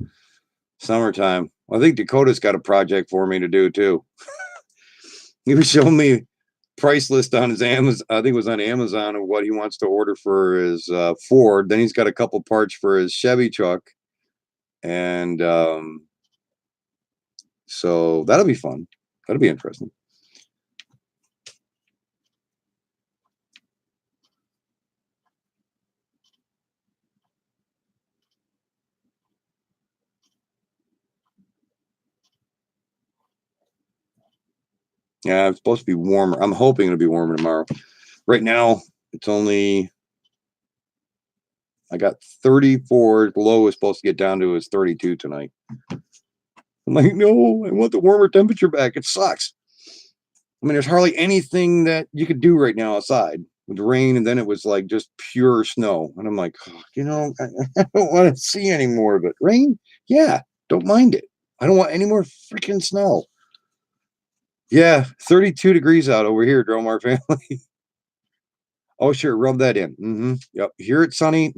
summertime. I think Dakota's got a project for me to do too. He was showing me price list on his Amazon. I think it was on Amazon of what he wants to order for his Ford. Then he's got a couple parts for his Chevy truck, and so that'll be fun. That'll be interesting. Yeah, it's supposed to be warmer. I'm hoping it'll be warmer tomorrow. Right now, it's only I got 34. The low is supposed to get down to is 32 tonight. I'm like, no, I want the warmer temperature back. It sucks. I mean, there's hardly anything that you could do right now outside with rain, and then it was like just pure snow. And I'm like, oh, I don't want to see any more of it. Rain, yeah, don't mind it. I don't want any more freaking snow. Yeah, 32 degrees out over here, Dromar family. Oh, sure, rub that in. Yep, here it's sunny.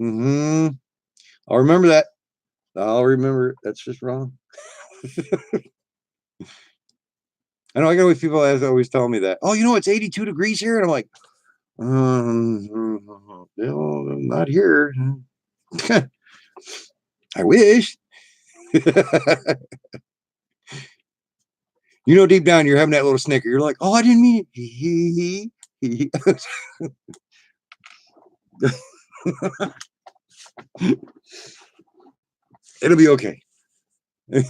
I'll remember that. I'll remember. That's just wrong. I know I got always people always tell me that. Oh, it's 82 degrees here, and I'm like, not here. I wish. Deep down you're having that little snicker. You're like, oh, I didn't mean it. It'll be okay. I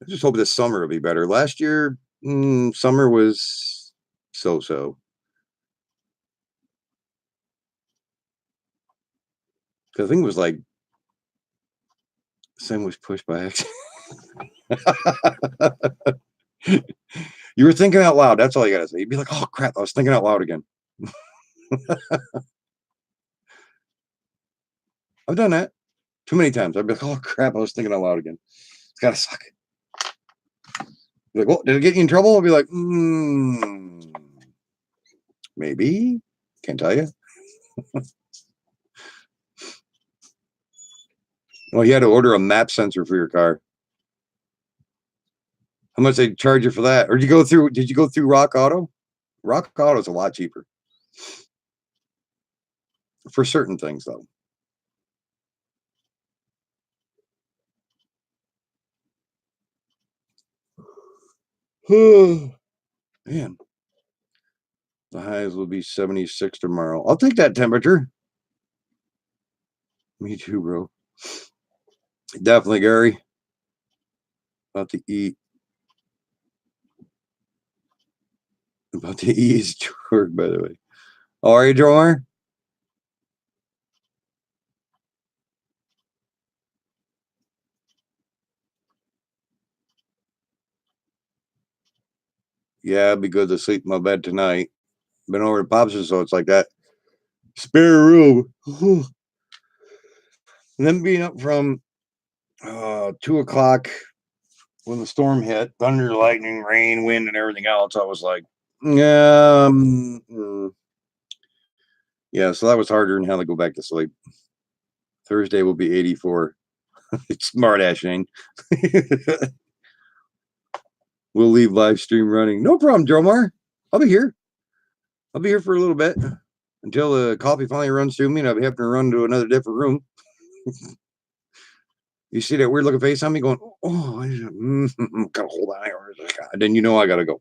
just hope this summer will be better. Last year, summer was so. The thing was like, same was pushed by accident. You were thinking out loud. That's all you gotta say. You'd be like, oh crap, I was thinking out loud again. I've done that. Too many times. I'd be like, oh crap, I was thinking out loud again. It's gotta suck. Be like, well, did it get you in trouble? I'll be like, maybe. Can't tell you. Well, you had to order a map sensor for your car. How much they charge you for that? Or did you go through Rock Auto? Rock Auto is a lot cheaper. For certain things, though. Man, the highs will be 76 tomorrow. I'll take that temperature. Me too, bro. Definitely, Gary. About to eat. About to ease to work, by the way. How are you, Joe? Yeah, it'd be good to sleep in my bed tonight. Been over to Pop's, so it's like that spare room. And then being up from 2 o'clock when the storm hit, thunder, lightning, rain, wind, and everything else, I was like, yeah, so that was harder than how to go back to sleep. Thursday will be 84. It's smart ass Shane. We'll leave live stream running. No problem, Jomar. I'll be here. I'll be here for a little bit until the coffee finally runs through me and I'll be having to run to another different room. You see that weird looking face on me going, oh, gotta hold on. Then you know I gotta go.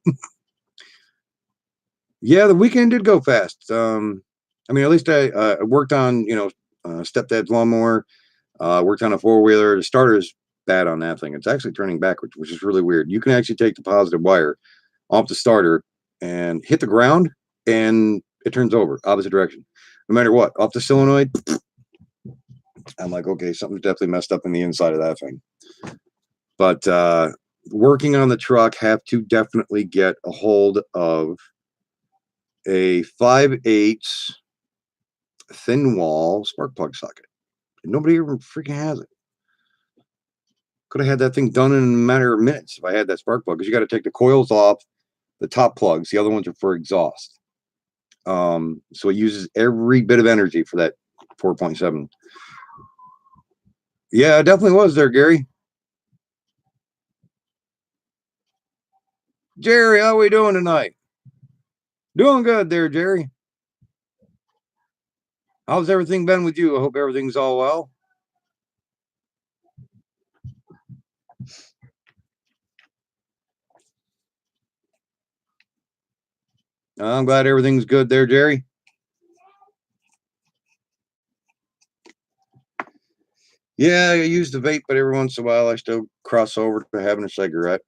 Yeah, the weekend did go fast. I mean, at least I worked on, stepdad's lawnmower, worked on a four-wheeler. The starter's bad on that thing. It's actually turning backwards, which is really weird. You can actually take the positive wire off the starter and hit the ground and it turns over, opposite direction. No matter what, off the solenoid, I'm like, okay, something's definitely messed up in the inside of that thing. But working on the truck, have to definitely get a hold of a 5/8 thin wall spark plug socket. Nobody ever freaking has it. Could have had that thing done in a matter of minutes if I had that spark plug, because you got to take the coils off the top plugs. The other ones are for exhaust. So it uses every bit of energy for that 4.7. Yeah, it definitely was there, Gary. Jerry, how we doing tonight? Doing good there, Jerry. How's everything been with you? I hope everything's all well. I'm glad everything's good there, Jerry. Yeah, I use the vape, but every once in a while I still cross over to having a cigarette.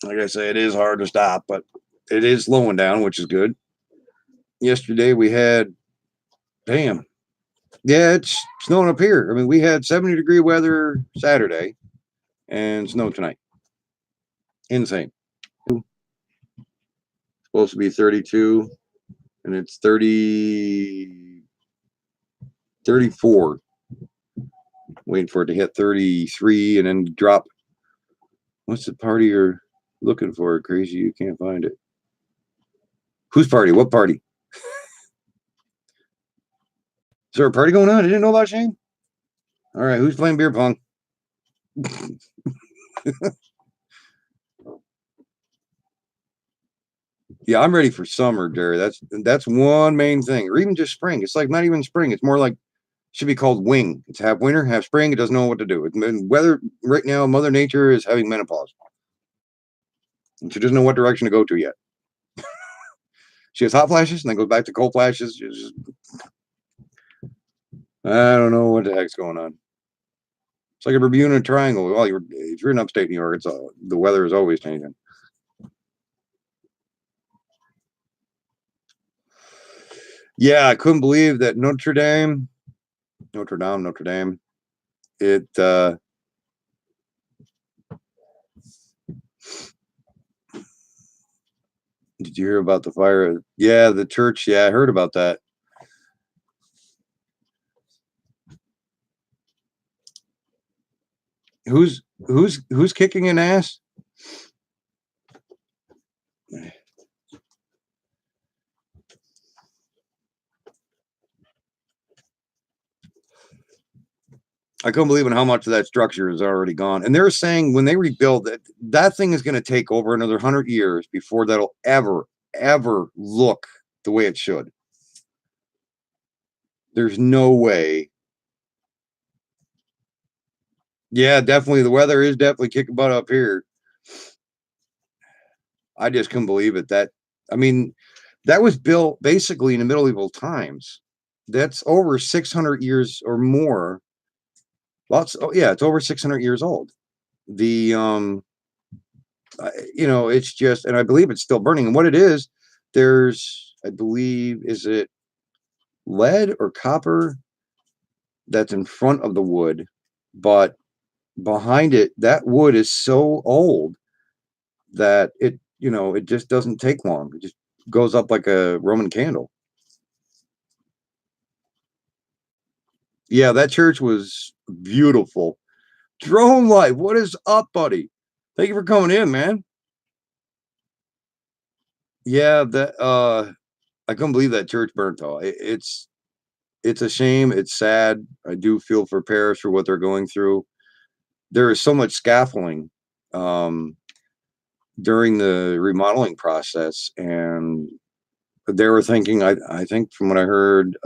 Like I say, it is hard to stop, but it is slowing down, which is good. Yesterday we had, damn, yeah, it's snowing up here. I mean, we had 70-degree weather Saturday and snow tonight. Insane. Supposed to be 32 and it's 34. Waiting for it to hit 33 and then drop. What's the party you're looking for? Crazy, you can't find it. Whose party? What party? Is there a party going on? I didn't know about, Shane. All right, who's playing beer pong? Yeah, I'm ready for summer, Jerry. That's one main thing, or even just spring. It's like not even spring. It's more like should be called wing. It's half winter, half spring. It doesn't know what to do. Weather right now, Mother Nature is having menopause, and she doesn't know what direction to go to yet. She has hot flashes and then goes back to cold flashes. I don't know what the heck's going on. It's like a Bermuda Triangle. Well, if you're in upstate New York, it's the weather is always changing. Yeah, I couldn't believe that Notre Dame. It did you hear about the fire? Yeah, the church. Yeah, I heard about that. Who's kicking an ass? I couldn't believe in how much of that structure is already gone. And they're saying when they rebuild it, that thing is going to take over another 100 years before that'll ever look the way it should. There's no way. Yeah, definitely. The weather is definitely kicking butt up here. I just couldn't believe it. I mean, that was built basically in the medieval times. That's over 600 years or more. Lots. Oh, yeah, it's over 600 years old. The it's just, and I believe it's still burning. And what it is, I believe, is it lead or copper that's in front of the wood, but behind it, that wood is so old that it just doesn't take long. It just goes up like a Roman candle. Yeah, that church was beautiful. Drone Life, what is up, buddy? Thank you for coming in, man. Yeah, I couldn't believe that church burnt though. It's a shame. It's sad. I do feel for Paris for what they're going through. There is so much scaffolding um, during the remodeling process, and they were thinking. I think from what I heard,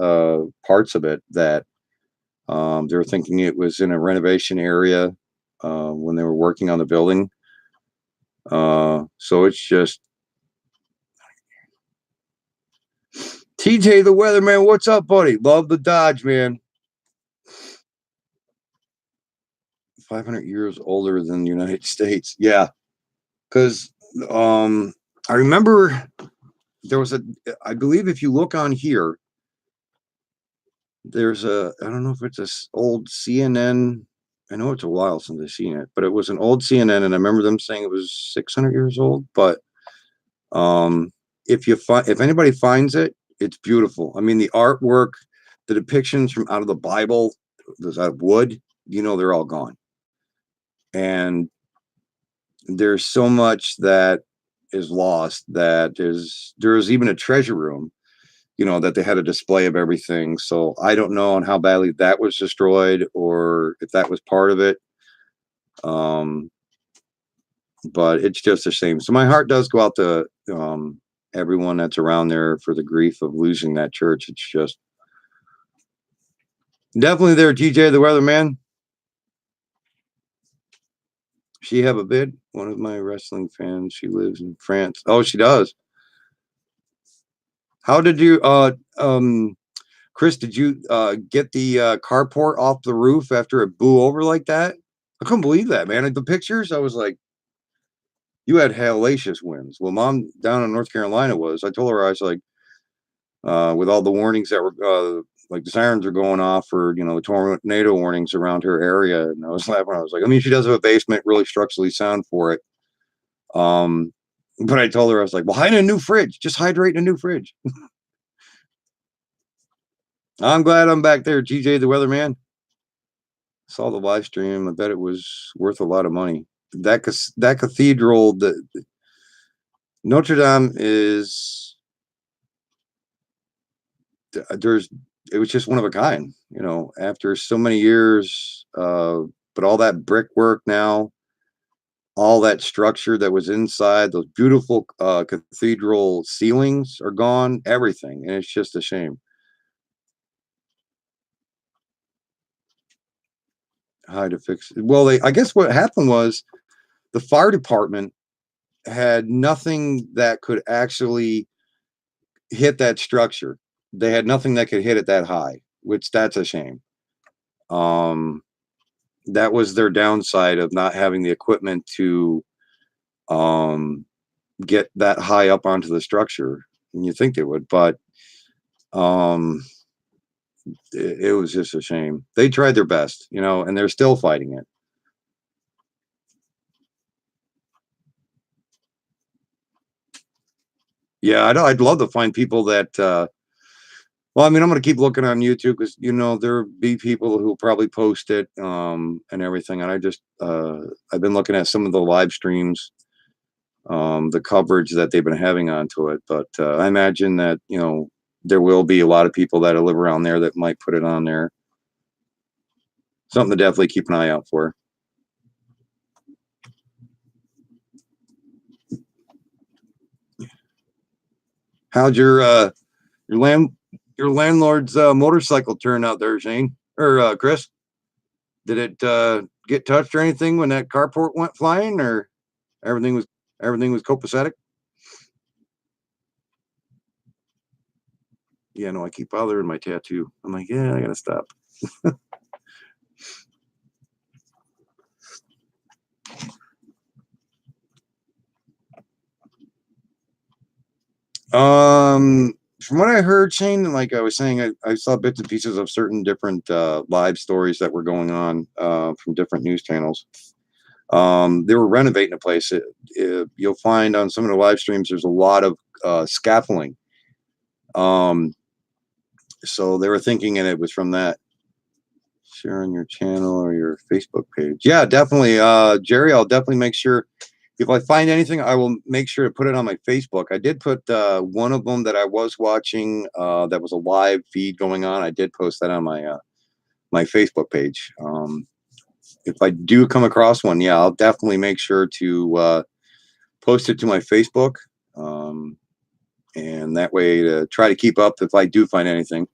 parts of it that they were thinking it was in a renovation area when they were working on the building. So it's just TJ the Weatherman. What's up, buddy? Love the Dodge, man. 500 years older than the United States. Yeah, because I remember there was I believe if you look on here, there's I don't know if it's old CNN. I know it's a while since I've seen it, but it was an old CNN, and I remember them saying it was 600 years old. But um, if anybody finds it, it's beautiful. I mean, the artwork, the depictions from out of the Bible, those out of wood, they're all gone. And there's so much that is lost that there's even a treasure room, that they had a display of everything. So I don't know on how badly that was destroyed or if that was part of it. Um, but it's just a shame. So my heart does go out to everyone that's around there for the grief of losing that church. It's just definitely there, TJ the Weatherman. She have a bid. One of my wrestling fans. She lives in France. Oh, she does. How did you Chris, did you get the carport off the roof after it blew over like that? I couldn't believe that, man. The pictures, I was like, you had hellacious winds. Well, mom down in North Carolina I told her, I was like, with all the warnings that were like the sirens are going off for, the tornado warnings around her area. And I was laughing. I was like, I mean, she does have a basement, really structurally sound for it. But I told her, I was like, well, hide in a new fridge. Just hydrate in a new fridge. I'm glad I'm back there, TJ the Weatherman. Saw the live stream. I bet it was worth a lot of money. That cathedral, the Notre Dame is there's it was just one of a kind. After so many years, but all that brickwork now, all that structure that was inside, those beautiful cathedral ceilings are gone. Everything, and it's just a shame. How to fix it? Well, I guess what happened was the fire department had nothing that could actually hit that structure. They had nothing that could hit it that high, which that's a shame. Um, that was their downside of not having the equipment to um, get that high up onto the structure. And you think they would, but um, it was just a shame. They tried their best, and they're still fighting it. Yeah, I'd love to find people that Well, I mean, I'm gonna keep looking on YouTube because there'll be people who probably post it and everything. And I've been looking at some of the live streams, the coverage that they've been having onto it. But I imagine that there will be a lot of people that live around there that might put it on there. Something to definitely keep an eye out for. How'd your land your landlord's motorcycle turn out there, Shane or Chris? Did it get touched or anything when that carport went flying, or everything was copacetic? Yeah, no, I keep bothering my tattoo. I'm like, yeah, I gotta stop. From what I heard, Shane, and like I was saying, I saw bits and pieces of certain different live stories that were going on from different news channels. They were renovating a place. You'll find on some of the live streams there's a lot of scaffolding. So they were thinking, and it was from that. Share on your channel or your Facebook page. Yeah, definitely. Jerry, I'll definitely make sure if I find anything, I will make sure to put it on my Facebook. I did put one of them that I was watching that was a live feed going on. I did post that on my Facebook page. If I do come across one, yeah, I'll definitely make sure to post it to my Facebook. And that way to try to keep up if I do find anything.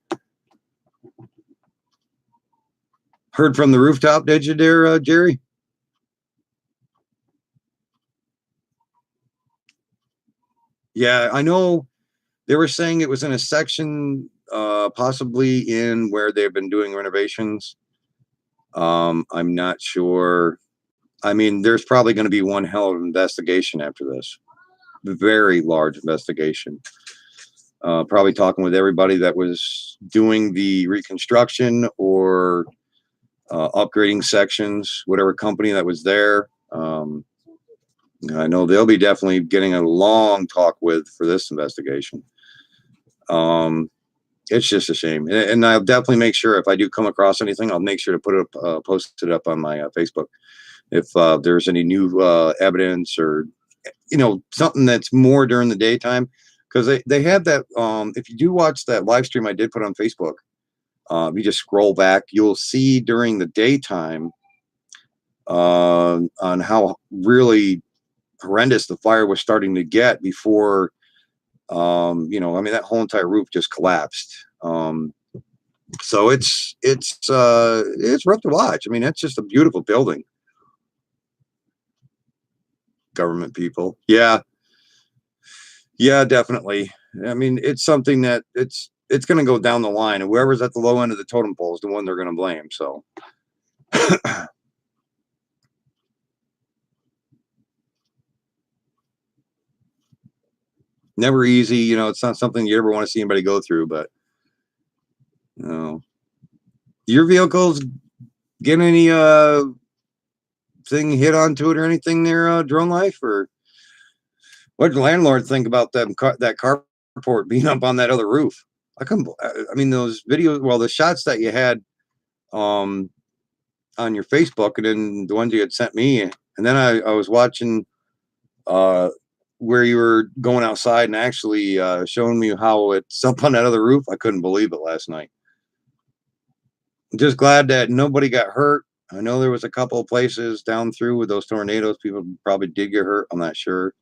Heard from the rooftop, did you, there, Jerry? Yeah, I know they were saying it was in a section, possibly in where they've been doing renovations. I'm not sure. I mean, there's probably going to be one hell of an investigation after this. Very large investigation. Probably talking with everybody that was doing the reconstruction or upgrading sections, whatever company that was there. I know they'll be definitely getting a long talk with for this investigation. It's just a shame, and I'll definitely make sure if I do come across anything, I'll make sure to put it up, post it up on my Facebook. If there's any new evidence or something that's more during the daytime, because they had that. If you do watch that live stream I did put on Facebook, you just scroll back, you'll see during the daytime on how really horrendous the fire was starting to get before. I mean that whole entire roof just collapsed. So it's rough to watch. I mean, that's just a beautiful building. Government people. Yeah. Yeah, definitely. I mean, it's something that it's going to go down the line, and whoever's at the low end of the totem pole is the one they're going to blame. So never easy. It's not something you ever want to see anybody go through, but your vehicles get any thing hit onto it or anything there, drone life, or what did the landlord think about that carport being up on that other roof? I mean, those videos, well, the shots that you had um, on your Facebook, and then the ones you had sent me, and then I was watching where you were going outside and actually showing me how it's up on that other roof. I couldn't believe it last night. Just glad that nobody got hurt. I know there was a couple of places down through with those tornadoes. People probably did get hurt. I'm not sure.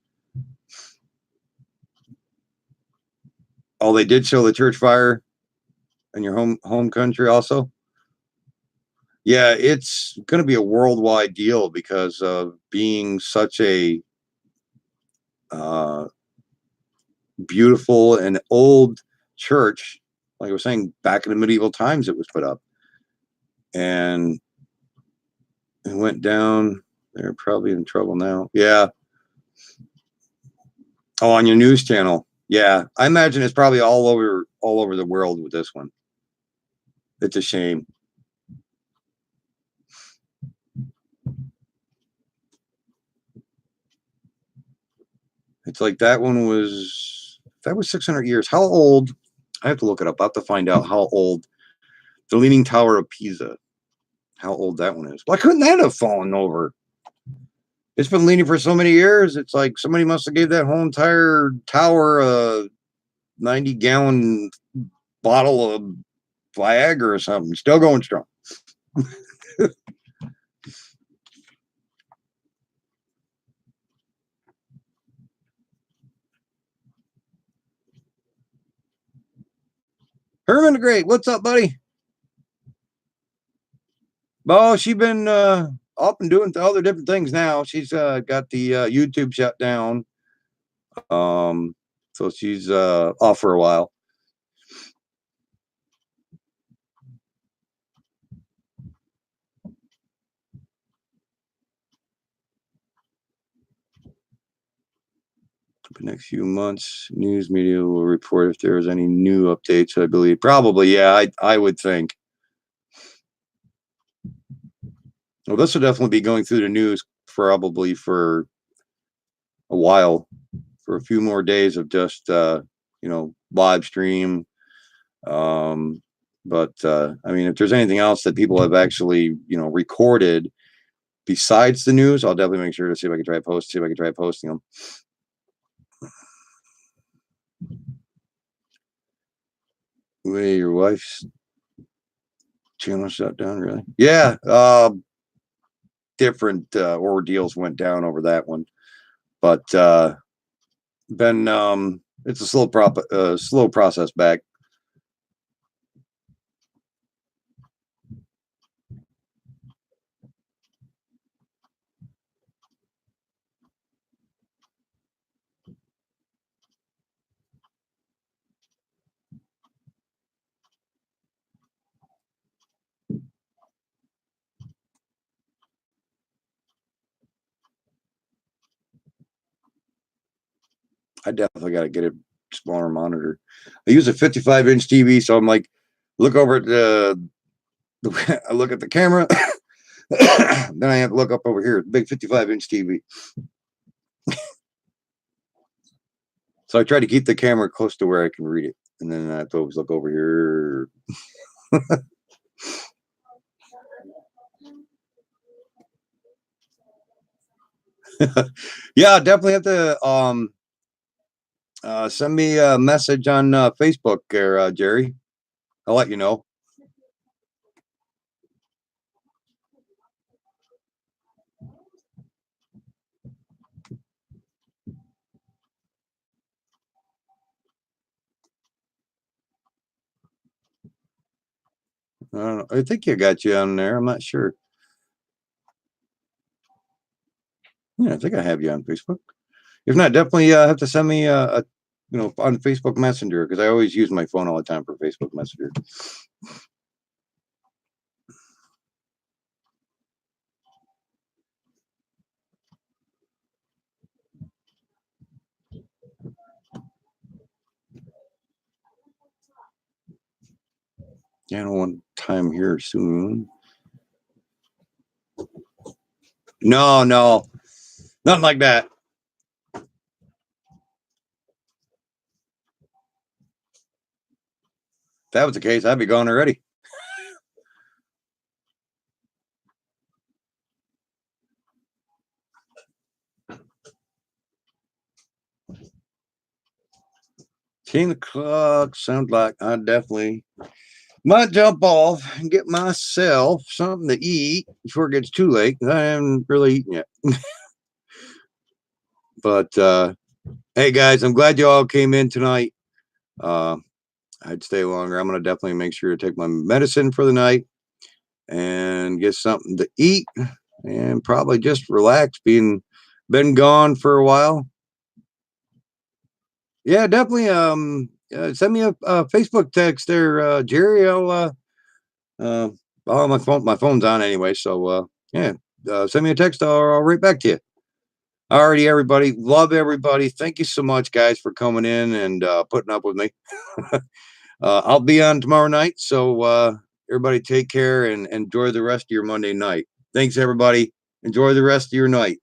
Oh, they did show the church fire in your home country also. Yeah, it's going to be a worldwide deal because of being such a uh, beautiful and old church. Like I was saying, back in the medieval times, it was put up, and it went down. They're probably in trouble now. Yeah. Oh, on your news channel. Yeah, I imagine it's probably all over the world with this one. It's a shame. It's like that was 600 years. How old I have to look it up. I have to find out how old the Leaning Tower of Pisa, how old that one is. Why couldn't that have fallen over? It's been leaning for so many years. It's like somebody must have gave that whole entire tower a 90-gallon bottle of Viagra or something. Still going strong. Herman the Great, what's up, buddy? Oh, she's been up and doing other different things now. She's got the YouTube shut down. So she's off for a while. The next few months, news media will report if there is any new updates. I believe probably, yeah. I would think. Well, this will definitely be going through the news probably for a while, for a few more days of just live stream. But I mean, if there's anything else that people have actually recorded besides the news, I'll definitely make sure to see if I can try posting them. Wait, your wife's channel shut down, really? Yeah. Different ordeals went down over that one, but it's a slow process back. I definitely got to get a smaller monitor. I use a 55-inch TV, so I'm like, look over at I look at the camera, then I have to look up over here, big 55-inch TV. So I try to keep the camera close to where I can read it, and then I have to always look over here. Yeah, definitely have to send me a message on Facebook there, Jerry. I'll let you know. I don't know. I think I got you on there. I'm not sure. Yeah, I think I have you on Facebook. If not, definitely have to send me on Facebook Messenger, because I always use my phone all the time for Facebook Messenger. Yeah, I don't want time here soon. No, nothing like that. If that was the case, I'd be gone already. Ten o'clock sounds like I definitely might jump off and get myself something to eat before it gets too late. I haven't really eaten yet. But hey guys, I'm glad you all came in tonight. I'd stay longer. I'm gonna definitely make sure to take my medicine for the night and get something to eat and probably just relax, been gone for a while. Yeah, definitely send me a Facebook text there, Jerry. Oh, my phone's on anyway, so yeah, send me a text. I'll write back to you. Alrighty, everybody. Love everybody. Thank you so much, guys, for coming in and putting up with me. I'll be on tomorrow night, so everybody take care and enjoy the rest of your Monday night. Thanks, everybody. Enjoy the rest of your night.